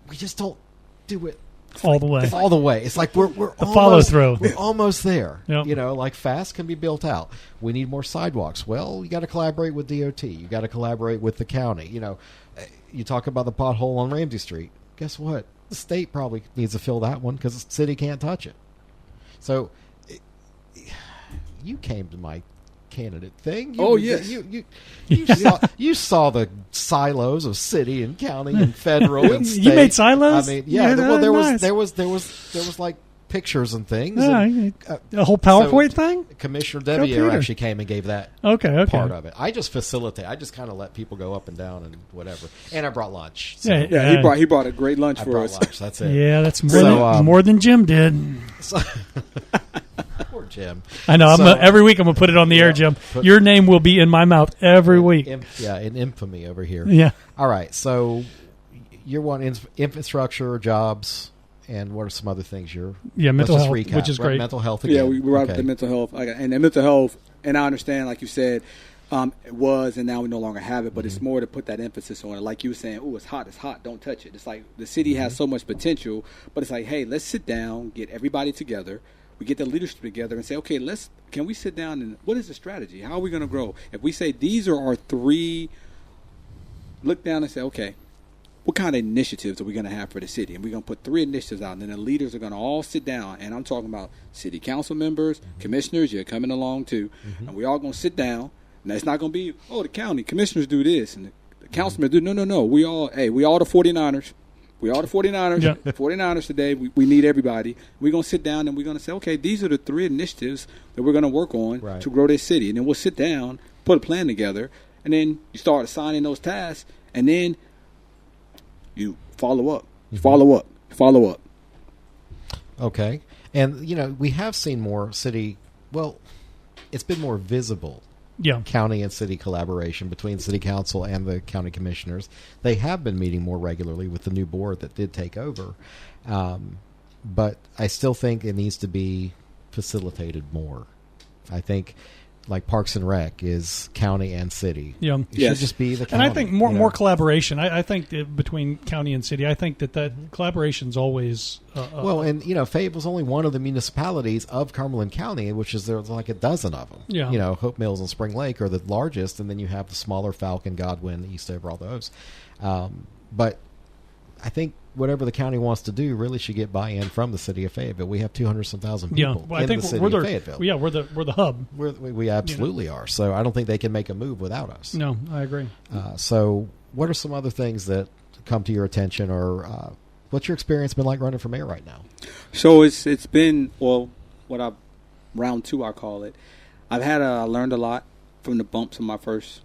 we just don't do it All the way. all the way. It's like we're The almost, follow-through. We're almost there. Yep. You know, like FAST can be built out. We need more sidewalks. Well, you got to collaborate with DOT. You got to collaborate with the county. You know, you talk about the pothole on Ramsey Street. Guess what? The state probably needs to fill that one because the city can't touch it. So, you came to my candidate thing. Yes. You saw the silos of city and county and federal and state. You made silos? I mean, yeah. Yeah, Well, nice. there was like pictures and things. Yeah, and, a whole PowerPoint thing? Commissioner Go Devier Peter. actually came and gave that Okay. part of it. I just facilitate. I just kind of let people go up and down and whatever. And I brought lunch. So Yeah. Yeah, he brought a great lunch I for brought us. lunch. That's it. Yeah, that's more, So, more than Jim did. So, poor Jim. I know. So- Every week I'm going to put it on the air, Jim. Your name will be in my mouth every week. In infamy over here. Yeah. All right. So you want infrastructure, jobs, and what are some other things you're? Yeah, mental let's just health, recap, which is right? great. Mental health again. Yeah, we brought Okay. up the mental health. And the mental health, and I understand, like you said, it was, and now we no longer have it, but it's more to put that emphasis on it. Like you were saying, oh, it's hot, don't touch it. It's like the city has so much potential, but it's like, hey, let's sit down, get everybody together. We get the leadership together and say, okay, can we sit down and what is the strategy? How are we going to grow? If we say these are our 3, look down and say, okay, what kind of initiatives are we going to have for the city? And we're going to put 3 initiatives out, and then the leaders are going to all sit down. And I'm talking about city council members, commissioners, you're coming along too. And we all going to sit down. And it's not going to be, the county commissioners do this and the councilmen do. No. We all the 49ers. We are the 49ers. Yeah. 49ers today. We need everybody. We're going to sit down and we're going to say, okay, these are the 3 initiatives that we're going to work on Right. to grow this city. And then we'll sit down, put a plan together, and then you start assigning those tasks, and then you follow up. Follow up. Okay. And, we have seen more city, it's been more visible. Yeah. County and city collaboration between city council and the county commissioners. They have been meeting more regularly with the new board that did take over. But I still think it needs to be facilitated more. I think like Parks and Rec is county and city. Yeah. It should just be the county. And I think more collaboration. I think that between county and city, I think that collaboration's always... Fayetteville's only one of the municipalities of Cumberland County, which is there's like a dozen of them. Yeah. Hope Mills and Spring Lake are the largest, and then you have the smaller Falcon, Godwin, Eastover, all those. But I think whatever the county wants to do really should get buy-in from the city of Fayetteville. We have 200,000 people I in think the city of Fayetteville. Yeah, we're the hub. We absolutely are. So I don't think they can make a move without us. No, I agree. So what are some other things that come to your attention, or what's your experience been like running for mayor right now? So it's been, round 2 I call it. I learned a lot from the bumps of my first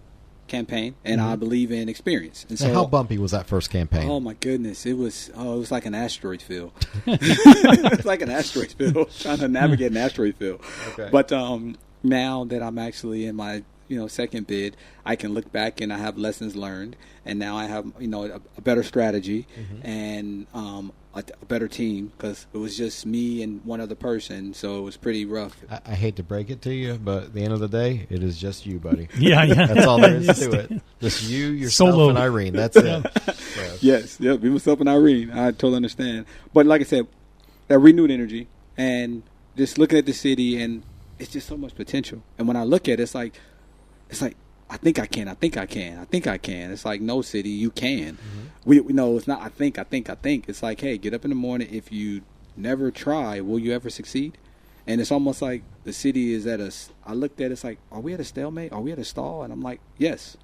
campaign, and I believe in experience. And so, how bumpy was that first campaign? Oh my goodness, it was like an asteroid field. It's like an asteroid field, trying to navigate an asteroid field. Okay. But now that I'm actually in my second bid, I can look back and I have lessons learned, and now I have a better strategy and a better team, because it was just me and one other person, so it was pretty rough. I hate to break it to you, but at the end of the day, it is just you, buddy. Yeah. That's all there is to it. Just you, yourself, Solo. and Irene. That's it. So. Yes, be myself and Irene. I totally understand. But like I said, that renewed energy and just looking at the city, and it's just so much potential. And when I look at it, it's like I think I can. It's like, no, city, you can. We know it's not I think. It's like, hey, get up in the morning. If you never try, will you ever succeed? And it's almost like the city is at us. I looked at it, it's like, are we at a stalemate? Are we at a stall? And I'm like, yes.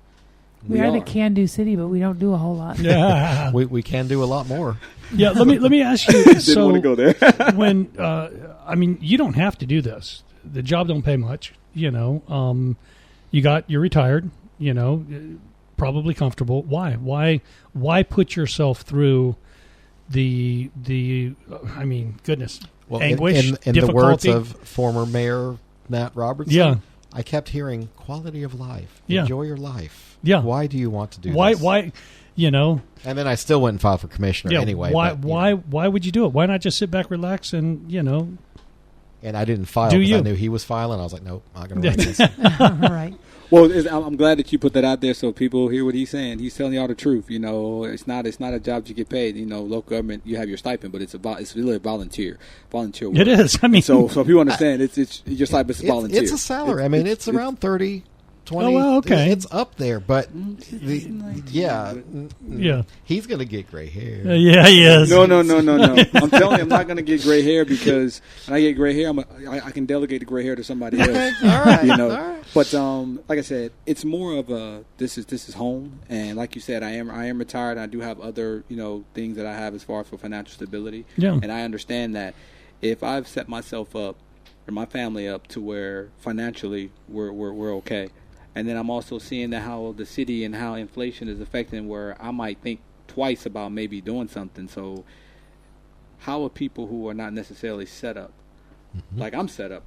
We are the can-do city, but we don't do a whole lot. Yeah. we can do a lot more. Yeah, let me ask you. Didn't want to go there. When you don't have to do this. The job don't pay much. You're retired. Probably comfortable. Why put yourself through the goodness, anguish, in the words of former Mayor Matt Robertson. Yeah. I kept hearing quality of life. Yeah. Enjoy your life. Yeah. Why do you want to do this? Why? And then I still went and filed for commissioner anyway. Why would you do it? Why not just sit back, relax, and And I didn't file because I knew he was filing. I was like, nope, I'm not going to write this. Right. Well, I'm glad that you put that out there so people hear what he's saying. He's telling y'all the truth. It's not a job you get paid. Local government, you have your stipend, but it's really a volunteer work. It is. So people understand it's your stipend is volunteer. It's a salary. It's around 30, 20. Oh, well, okay. It's up there, but he's going to get gray hair. Yeah, he is. No. I'm telling you, I'm not going to get gray hair, because when I get gray hair, I can delegate the gray hair to somebody else. All right. All right. But like I said, it's more of a this is home, and like you said, I am retired. And I do have other things that I have as far as for financial stability. Yeah. And I understand that if I've set myself up or my family up to where financially we're okay. And then I'm also seeing that how the city and how inflation is affecting, where I might think twice about maybe doing something. So how are people who are not necessarily set up, like I'm set up,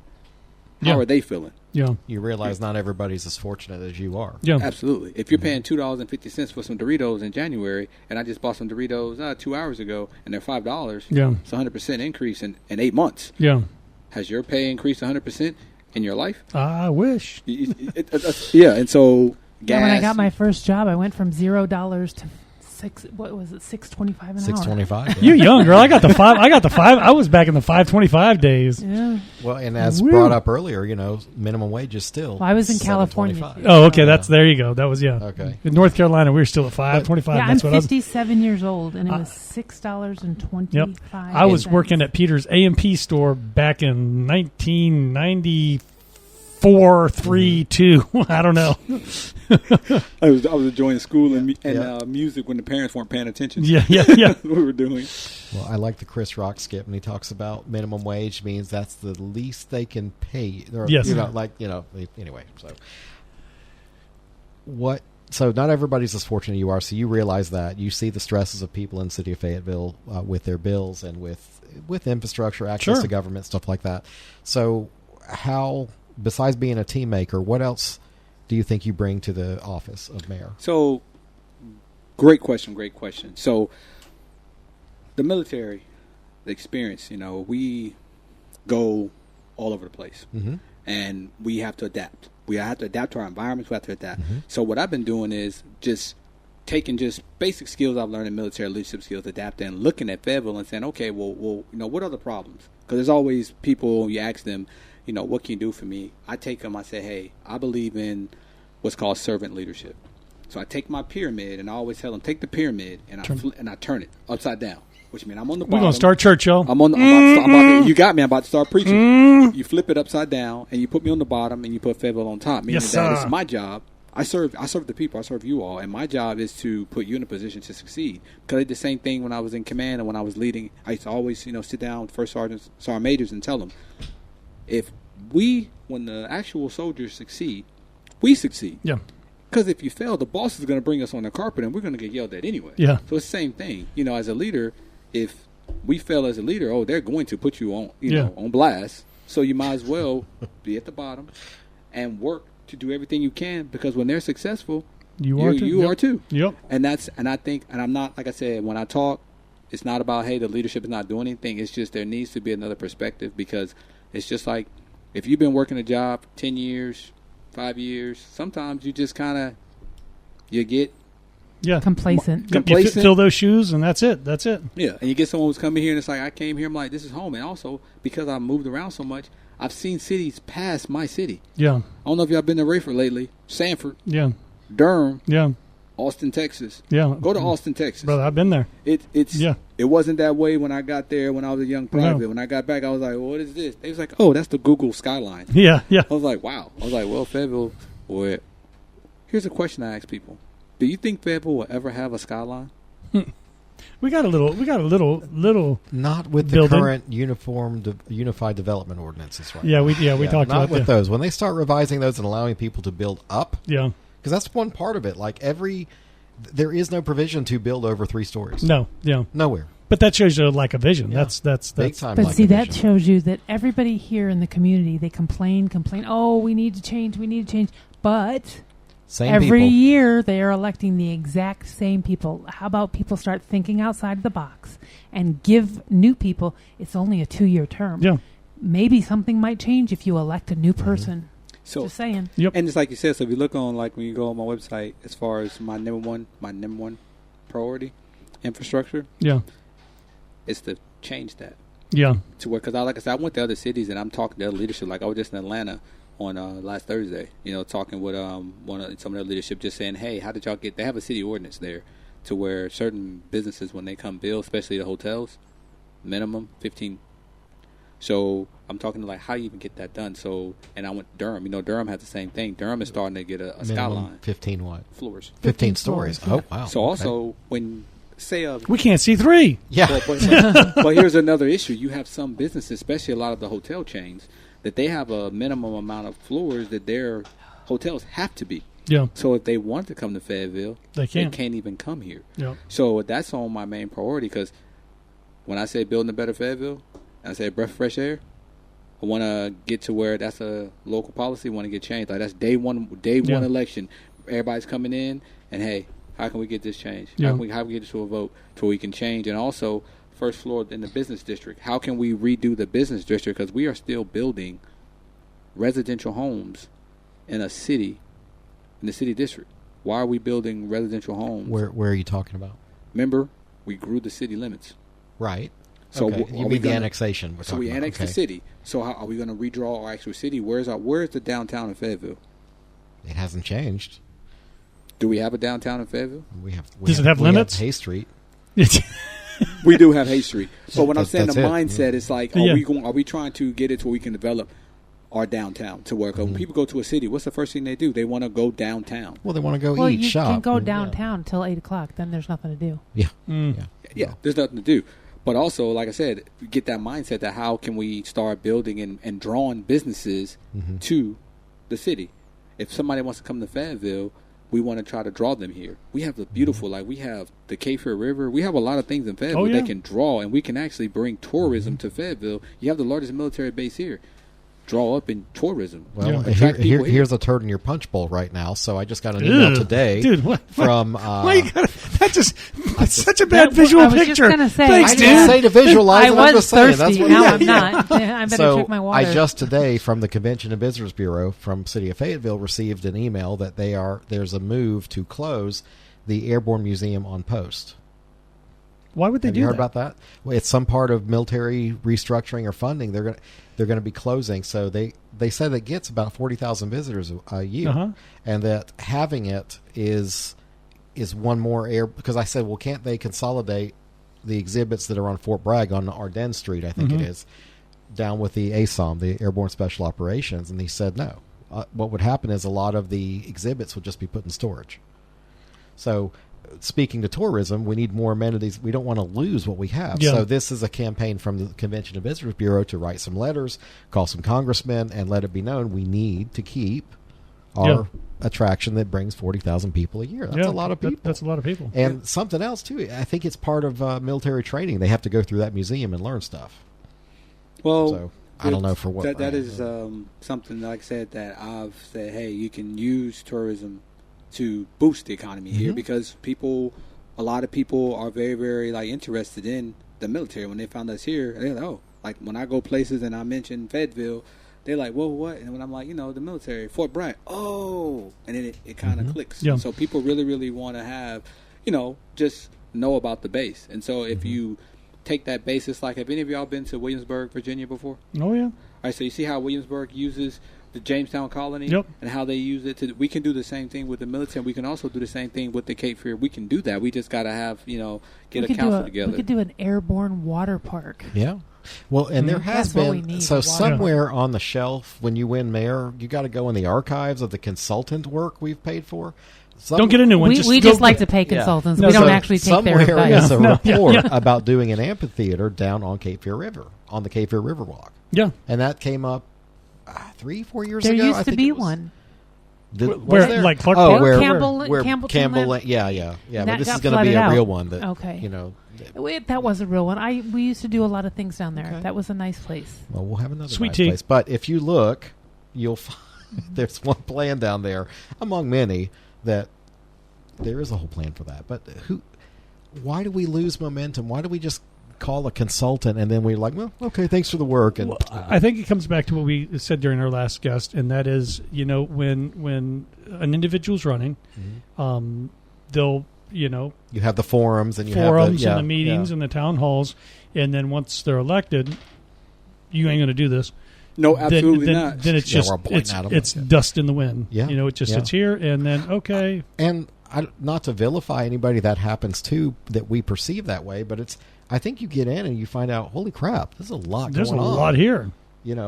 how are they feeling? Yeah. You realize not everybody's as fortunate as you are. Yeah. Absolutely. If you're paying $2.50 for some Doritos in January, and I just bought some Doritos 2 hours ago, and they're $5, it's a 100% increase in 8 months. Yeah. Has your pay increased 100%? In your life? I wish. And so gas. When I got my first job, I went from $0 to $6.25 an hour. $6.25. Yeah. You're young, girl. I got the five. I was back in the $5.25 days. Yeah. Well, and as brought up earlier, minimum wage is still. Well, I was in California. Oh, okay. There you go. That was Okay. In North Carolina, we were still at $5.25. Yeah, I'm 57 years old, and it was $6.25. Yep. I was working at Peter's A&P store back in 1994. 4, 3, 2. I don't know. I was enjoying school and music when the parents weren't paying attention. Yeah. What we were doing. Well, I like the Chris Rock skit when he talks about minimum wage means that's the least they can pay. Or, Yes. Anyway, so not everybody's as fortunate as you are, so you realize that. You see the stresses of people in the city of Fayetteville with their bills and with infrastructure, access to government, stuff like that. So how, besides being a team maker, what else do you think you bring to the office of mayor? So, great question. So, the military, the experience, we go all over the place. Mm-hmm. And we have to adapt. We have to adapt to our environments. We have to adapt. Mm-hmm. So what I've been doing is just taking just basic skills I've learned in military leadership skills, adapting, and looking at Fayetteville and saying, okay, well, what are the problems? Because there's always people, you ask them, what can you do for me? I take them, I say, hey, I believe in what's called servant leadership. So I take my pyramid, and I always tell them, take the pyramid, and I turn it upside down. Which means I'm on the bottom. We're going to start church, y'all. You got me. I'm about to start preaching. You flip it upside down, and you put me on the bottom, and you put Fayetteville on top. Meaning that it's my job. I serve the people. I serve you all, and my job is to put you in a position to succeed. Because I did the same thing when I was in command and when I was leading. I used to always, sit down with first sergeants, sergeant majors, and tell them, when the actual soldiers succeed, we succeed. Yeah. Because if you fail, the boss is going to bring us on the carpet, and we're going to get yelled at anyway. Yeah. So it's the same thing. As a leader, if we fail as a leader, they're going to put you on, on blast. So you might as well be at the bottom and work to do everything you can, because when they're successful, you are too. Yep. And I think, and I'm not, like I said, when I talk, it's not about, hey, the leadership is not doing anything. It's just there needs to be another perspective, because it's just like if you've been working a job for 10 years, 5 years, sometimes you just kind of, you get complacent. You fill those shoes, and that's it. Yeah, and you get someone who's coming here, and it's like, I came here, I'm like, this is home. And also, because I've moved around so much, I've seen cities past my city. Yeah. I don't know if y'all been to Rayford lately. Sanford. Yeah. Durham. Yeah. Austin, Texas. Yeah. Go to Austin, Texas. Brother, I've been there. It wasn't that way when I got there when I was a young private. No. When I got back, I was like, what is this? They was like, oh, that's the Google skyline. Yeah. I was like, wow. I was like, well, Fayetteville, here's a question I ask people. Do you think Fayetteville will ever have a skyline? We got a little. Not with the building. Current unified development ordinances, right? Yeah, we talked about with those. When they start revising those and allowing people to build up. Yeah. Because that's one part of it. Like there is no provision to build over 3 stories. No. Yeah. Nowhere. But that shows you lack of vision. Yeah. That's big time. But see, that shows you that everybody here in the community, they complain. Oh, we need to change. But every year they are electing the exact same people. How about people start thinking outside the box and give new people? It's only a 2-year term. Yeah. Maybe something might change if you elect a new person. Mm-hmm. So, just saying. Yep. And it's like you said, so if you look on, like when you go on my website, as far as my number one priority, infrastructure. Yeah. Is to change that. Yeah. To where, because like I said, I went to other cities and I'm talking to other leadership. Like I was just in Atlanta on last Thursday, talking with some of their leadership, just saying, hey, how did y'all get, they have a city ordinance there to where certain businesses, when they come build, especially the hotels, minimum 15. So I'm talking to like, how you even get that done? So, and I went to Durham. Durham has the same thing. Durham is starting to get a skyline. 15 what? Floors. 15 stories. Oh, wow. So also, when, say we can't see 3. Yeah. But here's another issue. You have some businesses, especially a lot of the hotel chains, that they have a minimum amount of floors that their hotels have to be. Yeah. So if they want to come to Fayetteville, they can't even come here. Yeah. So that's on my main priority, because when I say building a better Fayetteville, I say breath of fresh air, I want to get to where that's a local policy, want to get changed. Like that's day one election. Everybody's coming in, and hey, how can we get this changed? Yeah. How can we get this to a vote so we can change? And also, first floor in the business district, how can we redo the business district? Because we are still building residential homes in a city, in the city district. Why are we building residential homes? Where are you talking about? Remember, we grew the city limits. Right. So you mean the annexation? So we annexed the city. So how are we going to redraw our actual city? Where's the downtown in Fayetteville? It hasn't changed. Do we have a downtown in Fayetteville? Does it have limits? Hay Street. We do have Hay Street. But when I'm saying the mindset, it's like, are we trying to get it to where we can develop our downtown to work. When people go to a city, what's the first thing they do? They want to go downtown. Well, they want to go Well, eat, you shop. can go downtown till 8 o'clock. Then there's nothing to do. Yeah. Yeah, there's nothing to do. But also, like I said, get that mindset that how can we start building and drawing businesses to the city. If somebody wants to come to Fayetteville, we want to try to draw them here. We have the beautiful, like we have the Cape Fear River. We have a lot of things in Fayetteville that can draw, and we can actually bring tourism to Fayetteville. You have the largest military base here. Draw up in tourism. Well, here's a turd in your punch bowl right now. So I just got an email today, from. That's such a bad visual I was picture. Just gonna say, Thanks, I didn't say to visualize. I I'm was just saying, thirsty. that's what Now I'm not. I better check my water. I just today from the Convention and Visitors Bureau from City of Fayetteville received an email that there's a move to close the Airborne Museum on Post. Why would they Have do you that? heard about that? Well, it's some part of military restructuring or funding. They're going to be closing. So they said it gets about 40,000 visitors a year, and that having it is one more air. Because I said, well, can't they consolidate the exhibits that are on Fort Bragg on Ardennes Street? I think it is down with the ASOM, the Airborne Special Operations. And he said no. What would happen is a lot of the exhibits would just be put in storage. So, speaking to tourism, we need more amenities. We don't want to lose what we have. Yeah. So this is a campaign from the Convention and Visitors Bureau to write some letters, call some congressmen, and let it be known we need to keep our attraction that brings 40,000 people a year. That's a lot of people. That's a lot of people. And something else, too. I think it's part of military training. They have to go through that museum and learn stuff. Well, so I don't know for what. That is something, like I said, that I've said, hey, you can use tourism to boost the economy here, because a lot of people are very, very interested in the military. When they found us here, they're like, oh, like when I go places and I mention Fayetteville, they're like, well, what? And when I'm like, the military, Fort Bragg, oh, and then it kind of clicks. Yeah. So people really, really want to have, just know about the base. And so if you take that basis, like, have any of y'all been to Williamsburg, Virginia before? Oh, yeah. All right, so you see how Williamsburg uses the Jamestown colony, and how they use it we can do the same thing with the military. We can also do the same thing with the Cape Fear. We can do that. We just got to have, get a council together. We could do an airborne water park. Yeah. Well, and there has That's what we been, need, so water. somewhere on the shelf, when you win mayor, you got to go in the archives of the consultant work we've paid for. Don't get a new one. We just like to pay consultants. No, we don't so actually take their somewhere advice. is a report about doing an amphitheater down on Cape Fear River, on the Cape Fear River Walk. Yeah. And that came up 3-4 years There ago. used I to think be it was. one. Where, there? like Clark Oh, Park? where Campbellton Campbell, Land? yeah. But That this got is going to be flooded a out. real one. That, Okay. That was a real one. We used to do a lot of things down there. Okay. That was a nice place. Well, we'll have another Sweet nice tea. place. But if you look, you'll find there's one plan down there, among many, that there is a whole plan for that. But why do we lose momentum? Why do we just call a consultant and then we're like, well, okay, thanks for the work? And I think it comes back to what we said during our last guest, and that is, when an individual's running, they'll, you have the forums and you forums have and the meetings and the town halls, and then once they're elected, you ain't going to do this. No, absolutely not. Then it's just it's dust in the wind. Yeah. It just it's here, and then okay. And not to vilify anybody that happens to that we perceive that way, but I think you get in and you find out, holy crap, there's a lot There's going on. a lot here.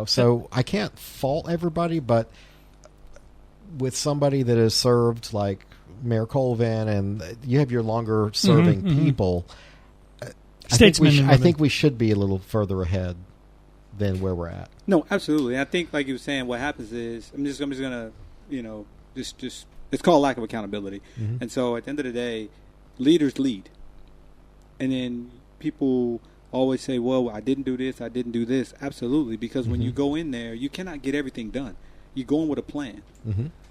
So I can't fault everybody, but with somebody that has served like Mayor Colvin and you have your longer serving people, Statesmen. I think we should be a little further ahead than where we're at. No, absolutely. I think, like you were saying, what happens is I'm just gonna, just it's called lack of accountability. And so at the end of the day, leaders lead, and then people always say, "Well, I didn't do this. I didn't do this." Absolutely, because when you go in there, you cannot get everything done. You go in with a plan.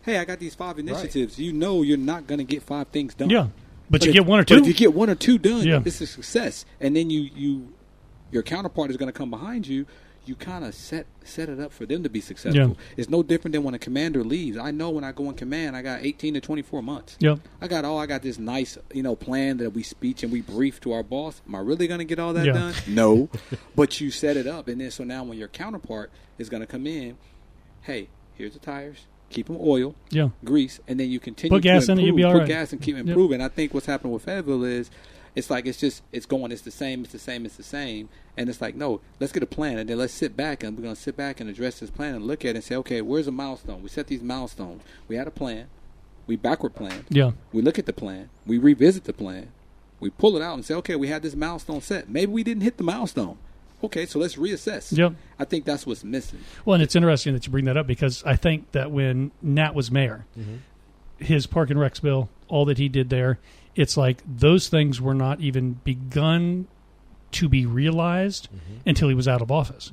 Hey, I got these 5 initiatives. Right. You're not going to get 5 things done. Yeah, but you get 1 or 2. But if you get 1 or 2 done, it's a success. And then your counterpart is going to come behind you. You kind of set it up for them to be successful. Yeah. It's no different than when a commander leaves. I know when I go in command, I got 18 to 24 months. Yep. I got this nice, plan that we speech and we brief to our boss. Am I really going to get all that done? No. But you set it up. And then so now when your counterpart is going to come in, hey, here's the tires. Keep them oil, grease, and then you continue put gas to improve. in it, you'll be all put right. gas and keep improving. I think what's happening with Fayetteville is it's like it's the same, and it's like, no, let's get a plan, and then let's sit back, and we're going to sit back and address this plan and look at it and say, okay, where's a milestone? We set these milestones. We had a plan. We backward plan. Yeah. We look at the plan. We revisit the plan. We pull it out and say, okay, we had this milestone set. Maybe we didn't hit the milestone. Okay, so let's reassess. Yep. I think that's what's missing. Well, and it's interesting that you bring that up because I think that when Nat was mayor, his Park and Recs bill, all that he did there, it's like those things were not even begun to be realized until he was out of office.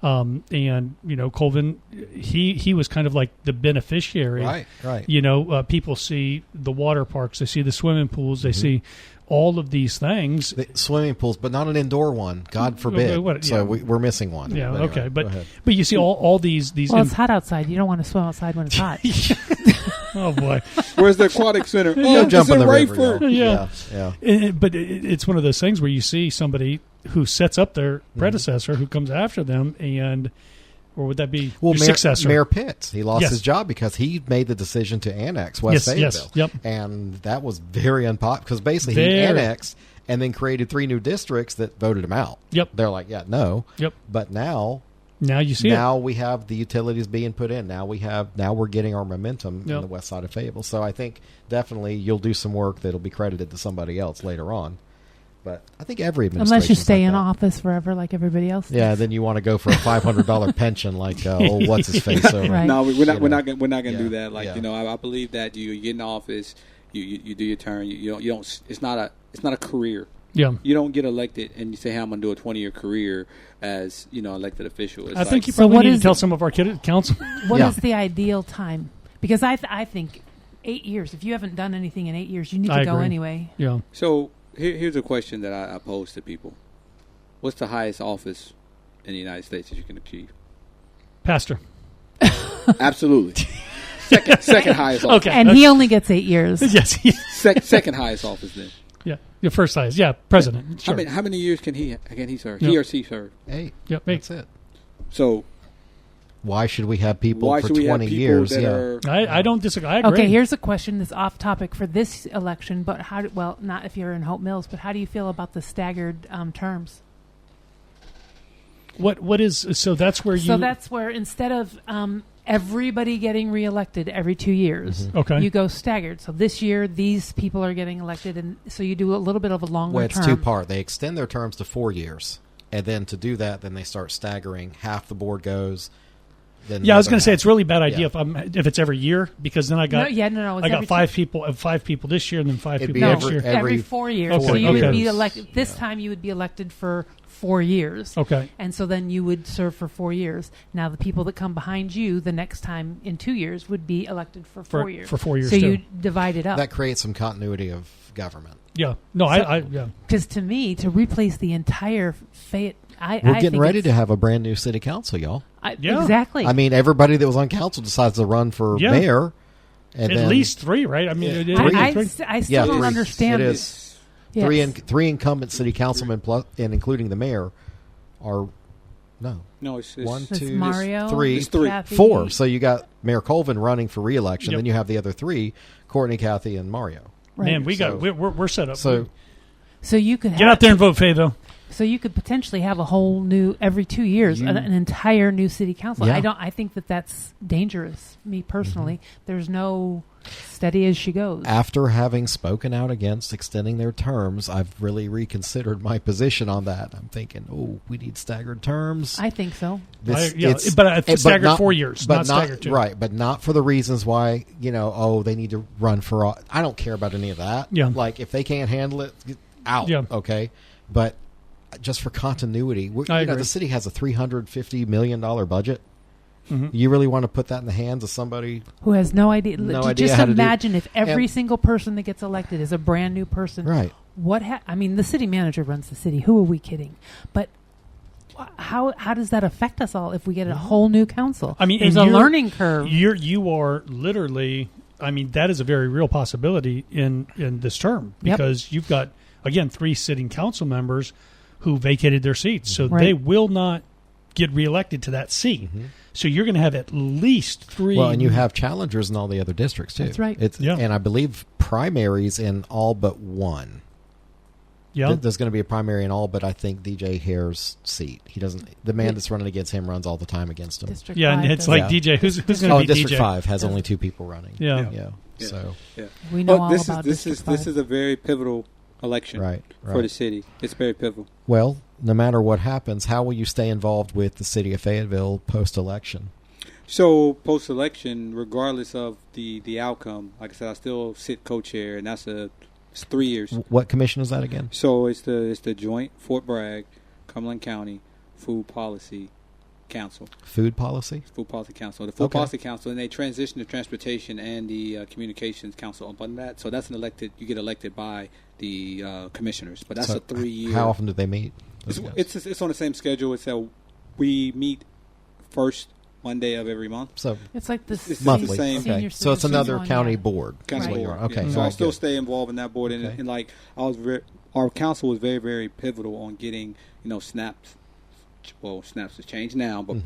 And, you know, Colvin, he was kind of like the beneficiary. Right. You know, people see the water parks, they see the swimming pools, they see all of these things. The swimming pools, but not an indoor one. God forbid. So we're missing one. Yeah, Anyway, okay. go ahead. But you see all these. Well, it's hot outside. You don't want to swim outside when it's hot. Oh, boy. Where's the aquatic center? Don't jump in the river. Rayford. Yeah. But it's one of those things where you see somebody who sets up their predecessor who comes after them or would that be your successor? Mayor Pitts. He lost his job because he made the decision to annex West Fayetteville. Yep. And that was very unpopular because basically he annexed and then created 3 new districts that voted him out. Yep. They're like, yeah, no. Yep. But now you see now we have the utilities being put in. Now we're getting our momentum in the west side of Fayetteville. So I think definitely you'll do some work that'll be credited to somebody else later on. But I think every administration, unless you stay in office forever like everybody else. Yeah, then you want to go for a $500 pension like old what's his face over. Right. No, we're not going to do that. Like I believe that you get in office, you do your term. You don't. It's not a career. Yeah. You don't get elected and you say, "Hey, I'm going to do a 20-year career as elected official." It's I think you probably need to tell some of our council. What is the ideal time? Because I think 8 years. If you haven't done anything in 8 years, you need to go anyway. Yeah. So. Here's a question that I pose to people. What's the highest office in the United States that you can achieve? Pastor. Absolutely. Second highest office. Okay. And he only gets 8 years. Yes. Second highest office then. Yeah. Your first highest. Yeah. President. Sure. How many years can he serve? Yep. He or she serve? 8. Yep. That's it. So why should we have people for 20 years? I don't disagree. I agree. Okay, here's a question that's off topic for this election, but not if you're in Hope Mills, but how do you feel about the staggered terms? What is so that's where you? So that's where instead of everybody getting reelected every 2 years, okay, you go staggered. So this year these people are getting elected, and so you do a little bit of a longer term. term. It's 2-part. They extend their terms to 4 years, and then to do that, then they start staggering. Half the board goes. I was going to say it's a really bad idea if it's every year because then I got I got 5 people this year and then 5 people next year. Every 4 years. Okay. So you would be elected this time. You would be elected for 4 years. Okay. And so then you would serve for 4 years. Now the people that come behind you the next time in 2 years would be elected for 4 years. For 4 years. So you divide it up. That creates some continuity of government. Yeah. No, I because to me to replace the entire Fayette. We're getting ready to have a brand new city council, y'all. Exactly. I mean, everybody that was on council decides to run for mayor. And at least 3, right? I mean, I still don't understand. It is. Yes. Three incumbent city councilmen, and including the mayor, are no. It's 1, 2, Mario, 3, it's 3, Kathy. 4. So you got Mayor Colvin running for re-election. Yep. Then you have the other 3: Courtney, Kathy, and Mario. Right. Man, we're set up. So you could get out there and vote, Fayetteville. So you could potentially have a whole new every 2 years, an entire new city council. Yeah. I think that's dangerous. Me personally, there's no steady as she goes. After having spoken out against extending their terms, I've really reconsidered my position on that. I'm thinking, we need staggered terms. I think so. But staggered 4 years, not staggered 2. Right, but not for the reasons why, they need to run for. I don't care about any of that. Yeah. Like, if they can't handle it, out. Yeah. Okay. But just for continuity, the city has a $350 million budget. Mm-hmm. You really want to put that in the hands of somebody who has no idea? Just imagine if every single person that gets elected is a brand new person. Right. The city manager runs the city. Who are we kidding? But how does that affect us all if we get a whole new council? I mean, there's a learning curve. You are literally. I mean, that is a very real possibility in this term because you've got, again, 3 sitting council members who vacated their seats. So they will not get reelected to that seat. Mm-hmm. So you're going to have at least 3. Well, and you have challengers in all the other districts, too. That's right. And I believe primaries in all but 1. Yeah. There's going to be a primary and all, but I think DJ Hare's seat. He doesn't. The man that's running against him runs all the time against him. District Yeah, and 5 it's does. like Yeah. DJ. Who's going to be District DJ? 5 has only 2 people running. Yeah. Yeah. So We know But all about this District 5. is a very pivotal election right. for the city. It's very pivotal. Well, no matter what happens, how will you stay involved with the city of Fayetteville post-election? So post-election, regardless of the outcome, like I said, I still sit co-chair, and it's 3 years. What commission is that again? So it's the joint Fort Bragg, Cumberland County Food Policy Council. Food policy? Food Policy Council. The Food Okay. Policy Council, and they transition to Transportation and the Communications Council up on that. So that's you get elected by the commissioners. But that's So a 3-year. How often do they meet? those guys? It's on the same schedule. It's we meet first Monday of every month. So It's like this It's monthly. the same. Okay. senior So it's citizens another one, county yeah. board. Kind That's of what you board. are. Okay. Yeah. So very I still good. stay involved in that board, and, Okay. and like our council was very, very pivotal on getting SNAPs. Well, SNAPs has changed now, but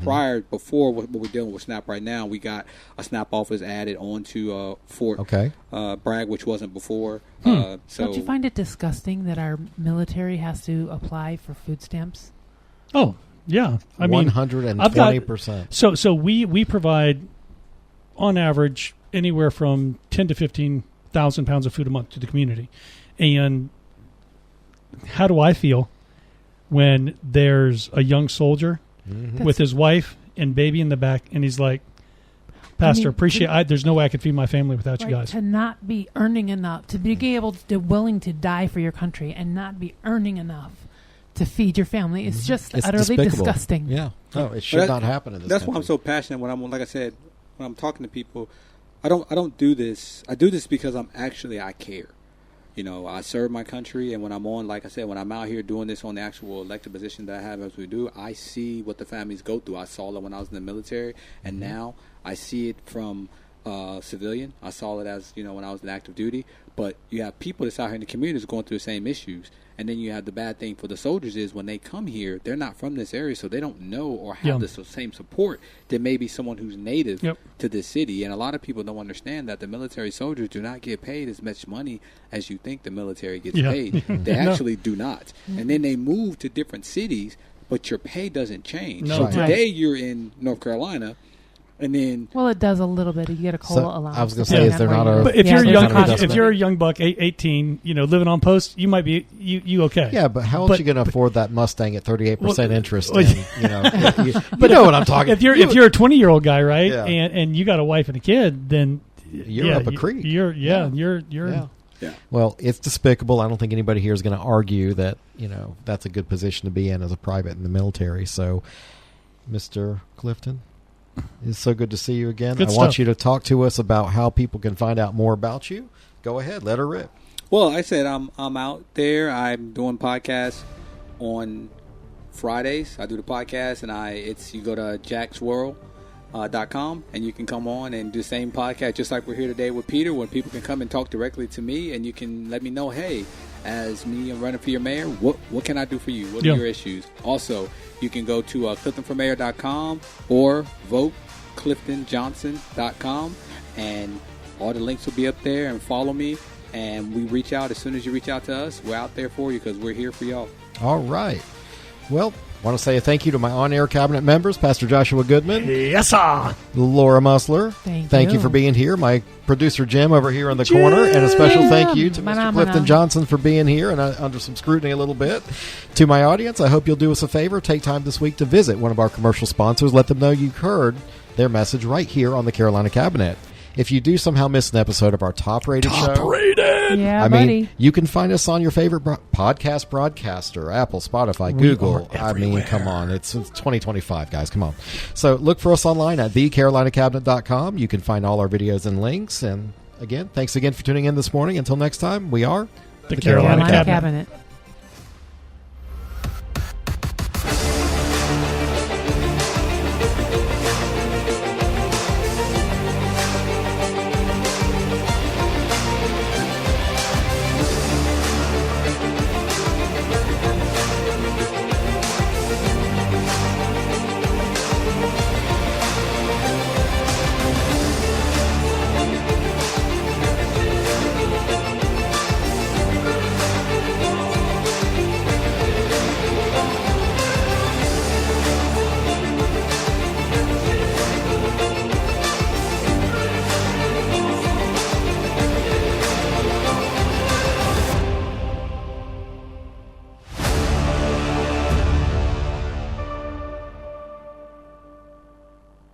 before what we're dealing with SNAP right now, we got a SNAP office added onto Fort Okay. Bragg, which wasn't before. Don't So you find it disgusting that our military has to apply for food stamps? Oh, yeah. I mean, 120%. So we provide, on average, anywhere from 10 to 15,000 pounds of food a month to the community. And how do I feel when there's a young soldier with his wife and baby in the back, and he's like, Pastor, there's no way I could feed my family without you Right, guys. to not be earning enough, to be able to willing to die for your country and not be earning enough to feed your family. It's just It's utterly despicable. disgusting. Yeah. No, it should not happen in this That's country. why I'm so passionate when like I said, when I'm talking to people. I don't do this. I do this because I care. I serve my country, and when I'm on, like I said, when I'm out here doing this on the actual elected position that I have as we do, I see what the families go through. I saw it when I was in the military, and now I see it from civilian. I saw it as, when I was in active duty. But you have people that's out here in the communities going through the same issues. And then you have the bad thing for the soldiers is when they come here, they're not from this area, so they don't know or have the same support that maybe someone who's native to this city. And a lot of people don't understand that the military soldiers do not get paid as much money as you think the military gets paid. They actually do not. And then they move to different cities, but your pay doesn't change. No. So Right. today you're in North Carolina, and then Well, it does a little bit. You get a COLA allowance. I was gonna depending say, is there on not where a- But if Yeah, you're a there's young, a cost if to you're it. a young buck, 18, living on post, you might be you okay. Yeah, but how else are you going to afford that Mustang at 38% Well, interest? well, You know what I'm talking. If you're a 20-year-old guy, right, Yeah. and you got a wife and a kid, then You're up a creek. You're Yeah. Well, it's despicable. I don't think anybody here is going to argue that that's a good position to be in as a private in the military. So, Mr. Clifton, it's so good to see you again. Good I want stuff. you to talk to us about how people can find out more about you. Go ahead, let her rip. Well, I said I'm out there. I'm doing podcasts on Fridays. I do the podcast, and you go to jacksworld.com, and you can come on and do the same podcast, just like we're here today with Peter, when people can come and talk directly to me, and you can let me know, hey, as me, I'm running for your mayor, what can I do for you? What are your issues? Also, you can go to cliftonformayor.com or votecliftonjohnson.com, and all the links will be up there, and follow me. And we reach out as soon as you reach out to us. We're out there for you because we're here for y'all. All right. Well, I want to say a thank you to my on-air cabinet members, Pastor Joshua Goodman, Yes, sir. Laura Musler. Thank you for being here. My producer, Jim, over here in the corner. And a special thank you to Mr. Clifton Johnson for being here and under some scrutiny a little bit. To my audience, I hope you'll do us a favor. Take time this week to visit one of our commercial sponsors. Let them know you heard their message right here on the Carolina Cabinet. If you do somehow miss an episode of our top-rated show... Yeah, I mean, buddy. you can find us on your favorite podcast broadcaster, Apple, Spotify, Google. I mean, come on. It's 2025, guys. Come on. So look for us online at thecarolinacabinet.com. You can find all our videos and links. And again, thanks again for tuning in this morning. Until next time, we are The Carolina Cabinet. Cabinet.